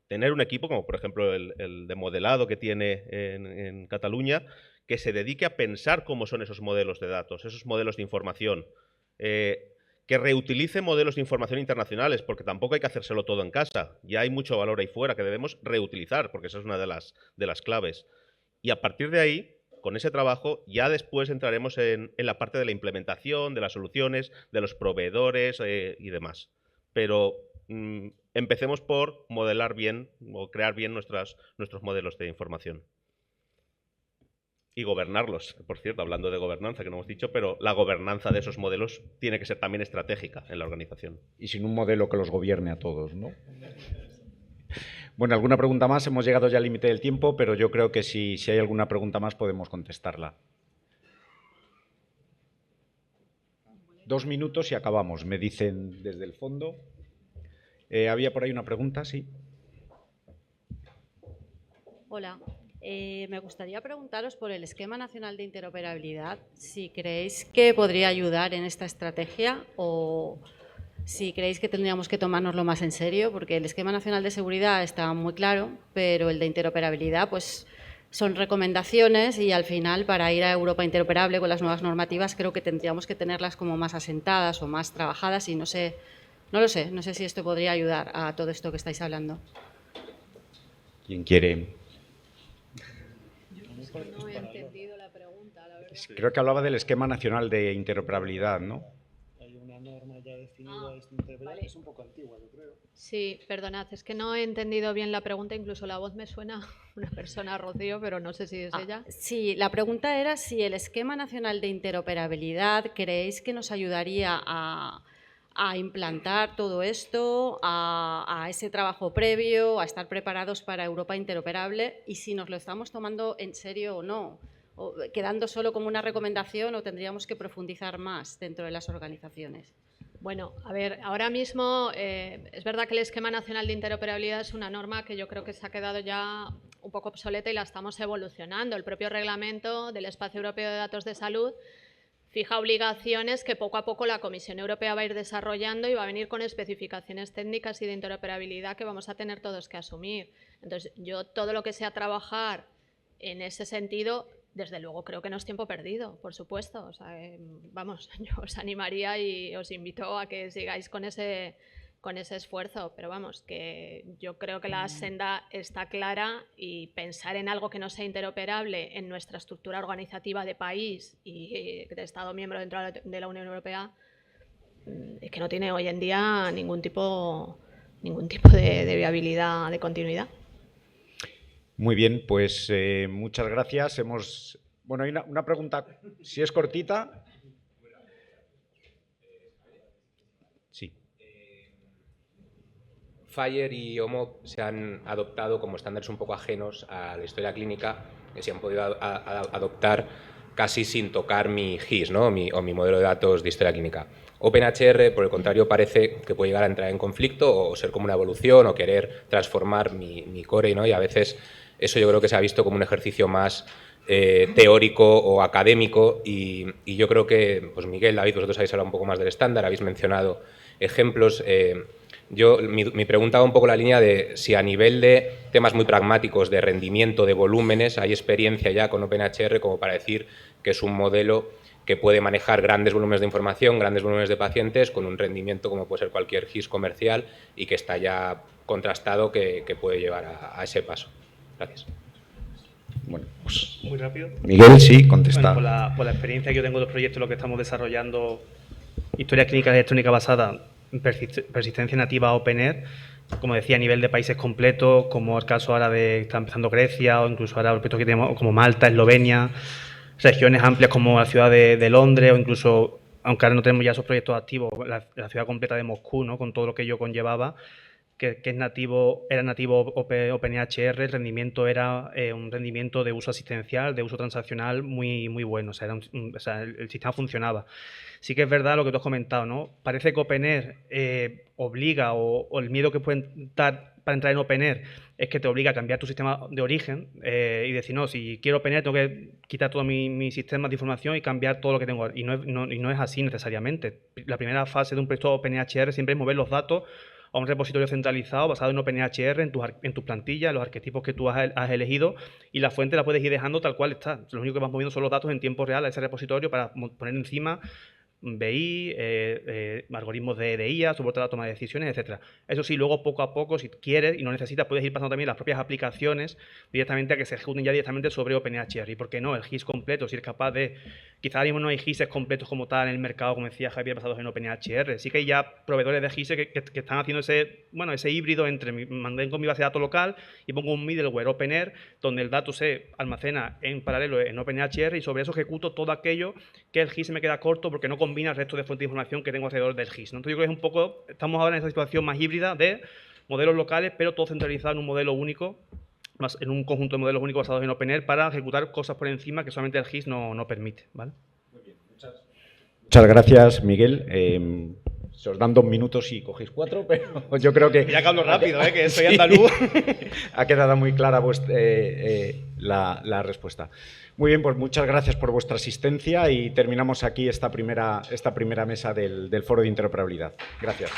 Speaker 4: tener un equipo, como por ejemplo el de modelado que tiene en Cataluña, que se dedique a pensar cómo son esos modelos de datos, esos modelos de información. Que reutilice modelos de información internacionales, porque tampoco hay que hacérselo todo en casa. Ya hay mucho valor ahí fuera que debemos reutilizar, porque esa es una de las claves. Y a partir de ahí, con ese trabajo, ya después entraremos en la parte de la implementación, de las soluciones, de los proveedores y demás. Pero empecemos por modelar bien o crear bien nuestros modelos de información. Y gobernarlos, por cierto, hablando de gobernanza, que no hemos dicho, pero la gobernanza de esos modelos tiene que ser también estratégica en la organización.
Speaker 1: Y sin un modelo que los gobierne a todos, ¿no? Bueno, ¿alguna pregunta más? Hemos llegado ya al límite del tiempo, pero yo creo que si hay alguna pregunta más podemos contestarla. 2 minutos y acabamos, me dicen desde el fondo. Había por ahí una pregunta, sí.
Speaker 7: Hola. Me gustaría preguntaros por el Esquema Nacional de Interoperabilidad, si creéis que podría ayudar en esta estrategia o si creéis que tendríamos que tomárnoslo más en serio, porque el Esquema Nacional de Seguridad está muy claro, pero el de interoperabilidad pues son recomendaciones y al final para ir a Europa interoperable con las nuevas normativas creo que tendríamos que tenerlas como más asentadas o más trabajadas y no sé si esto podría ayudar a todo esto que estáis hablando.
Speaker 1: ¿Quién quiere?
Speaker 2: No he entendido la pregunta, la verdad.
Speaker 1: Creo que hablaba del Esquema Nacional de Interoperabilidad, ¿no?
Speaker 3: Hay una norma ya definida, vale. Es un poco antigua, yo creo.
Speaker 2: Sí, perdonad, es que no he entendido bien la pregunta, incluso la voz me suena a una persona, Rocío, pero no sé si es ella.
Speaker 7: Sí, la pregunta era si el Esquema Nacional de Interoperabilidad creéis que nos ayudaría a implantar todo esto, a ese trabajo previo, a estar preparados para Europa interoperable y si nos lo estamos tomando en serio o no, o quedando solo como una recomendación o tendríamos que profundizar más dentro de las organizaciones.
Speaker 2: Bueno, a ver, ahora mismo es verdad que el Esquema Nacional de Interoperabilidad es una norma que yo creo que se ha quedado ya un poco obsoleta y la estamos evolucionando. El propio reglamento del Espacio Europeo de Datos de Salud fija obligaciones que poco a poco la Comisión Europea va a ir desarrollando y va a venir con especificaciones técnicas y de interoperabilidad que vamos a tener todos que asumir. Entonces, yo todo lo que sea trabajar en ese sentido, desde luego creo que no es tiempo perdido, por supuesto. O sea, vamos, yo os animaría y os invito a que sigáis con ese esfuerzo, pero vamos, que yo creo que la senda está clara y pensar en algo que no sea interoperable en nuestra estructura organizativa de país y de Estado miembro dentro de la Unión Europea es que no tiene hoy en día ningún tipo de viabilidad, de continuidad.
Speaker 1: Muy bien, pues muchas gracias. Bueno, hay una pregunta, si es cortita. Sí.
Speaker 8: FHIR y OMOP se han adoptado como estándares un poco ajenos a la historia clínica, que se han podido adoptar casi sin tocar mi GIS, ¿no? o mi modelo de datos de historia clínica. OpenHR, por el contrario, parece que puede llegar a entrar en conflicto o ser como una evolución o querer transformar mi core, ¿no? Y a veces eso yo creo que se ha visto como un ejercicio más teórico o académico y yo creo que, pues Miguel, David, vosotros habéis hablado un poco más del estándar, habéis mencionado ejemplos. Mi pregunta va un poco la línea de si a nivel de temas muy pragmáticos de rendimiento, de volúmenes, hay experiencia ya con OpenHR como para decir que es un modelo que puede manejar grandes volúmenes de información, grandes volúmenes de pacientes con un rendimiento como puede ser cualquier GIS comercial y que está ya contrastado que puede llevar a ese paso. Gracias.
Speaker 1: Bueno, pues
Speaker 5: Muy rápido.
Speaker 1: Miguel, sí, contesta.
Speaker 5: Bueno, por la experiencia que yo tengo de los proyectos, lo que estamos desarrollando, historia clínica electrónica basada en persistencia nativa OpenAir, como decía, a nivel de países completos, como el caso ahora de está empezando Grecia o incluso ahora proyectos que tenemos como Malta, Eslovenia, regiones amplias como la ciudad de Londres o incluso, aunque ahora no tenemos ya esos proyectos activos, la ciudad completa de Moscú, ¿no? Con todo lo que ello conllevaba, que era nativo OpenHR, el rendimiento era un rendimiento de uso asistencial, de uso transaccional muy bueno, o sea, el sistema funcionaba. Sí que es verdad lo que tú has comentado, ¿no? Parece que OpenAir obliga o el miedo que pueden dar para entrar en OpenAir es que te obliga a cambiar tu sistema de origen y decir, no, si quiero OpenAir tengo que quitar todos mis sistemas de información y cambiar todo lo que tengo. Y no es así necesariamente. La primera fase de un proyecto OpenHR siempre es mover los datos a un repositorio centralizado basado en OpenHR, en tus plantillas, los arquetipos que tú has elegido y la fuente la puedes ir dejando tal cual está. Lo único que vas moviendo son los datos en tiempo real a ese repositorio para poner encima BI, algoritmos de IA, soporte a la toma de decisiones, etcétera. Eso sí, luego poco a poco, si quieres y no necesitas, puedes ir pasando también las propias aplicaciones directamente a que se ejecuten ya directamente sobre OpenHR. ¿Y por qué no? El GIS completo, si eres capaz de... Quizá ahora mismo no hay GIS completos como tal en el mercado, como decía Javier, basados en OpenHR. Sí que hay ya proveedores de GIS que están haciendo ese híbrido entre mantengo mi base de datos local y pongo un middleware OpenAir donde el dato se almacena en paralelo en OpenHR y sobre eso ejecuto todo aquello que el GIS se me queda corto porque no combina el resto de fuentes de información que tengo alrededor del GIS, ¿no? Entonces yo creo que es un poco, estamos ahora en esa situación más híbrida de modelos locales, pero todo centralizado en un modelo único, más en un conjunto de modelos únicos basados en OpenAir para ejecutar cosas por encima que solamente el GIS no permite, ¿vale?
Speaker 1: Muy bien, muchas gracias, Miguel. Se os dan 2 minutos y cogéis 4, pero yo creo que...
Speaker 5: Ya que hablo rápido, que soy andaluz.
Speaker 1: Ha quedado muy clara la respuesta. Muy bien, pues muchas gracias por vuestra asistencia y terminamos aquí esta primera mesa del Foro de Interoperabilidad. Gracias.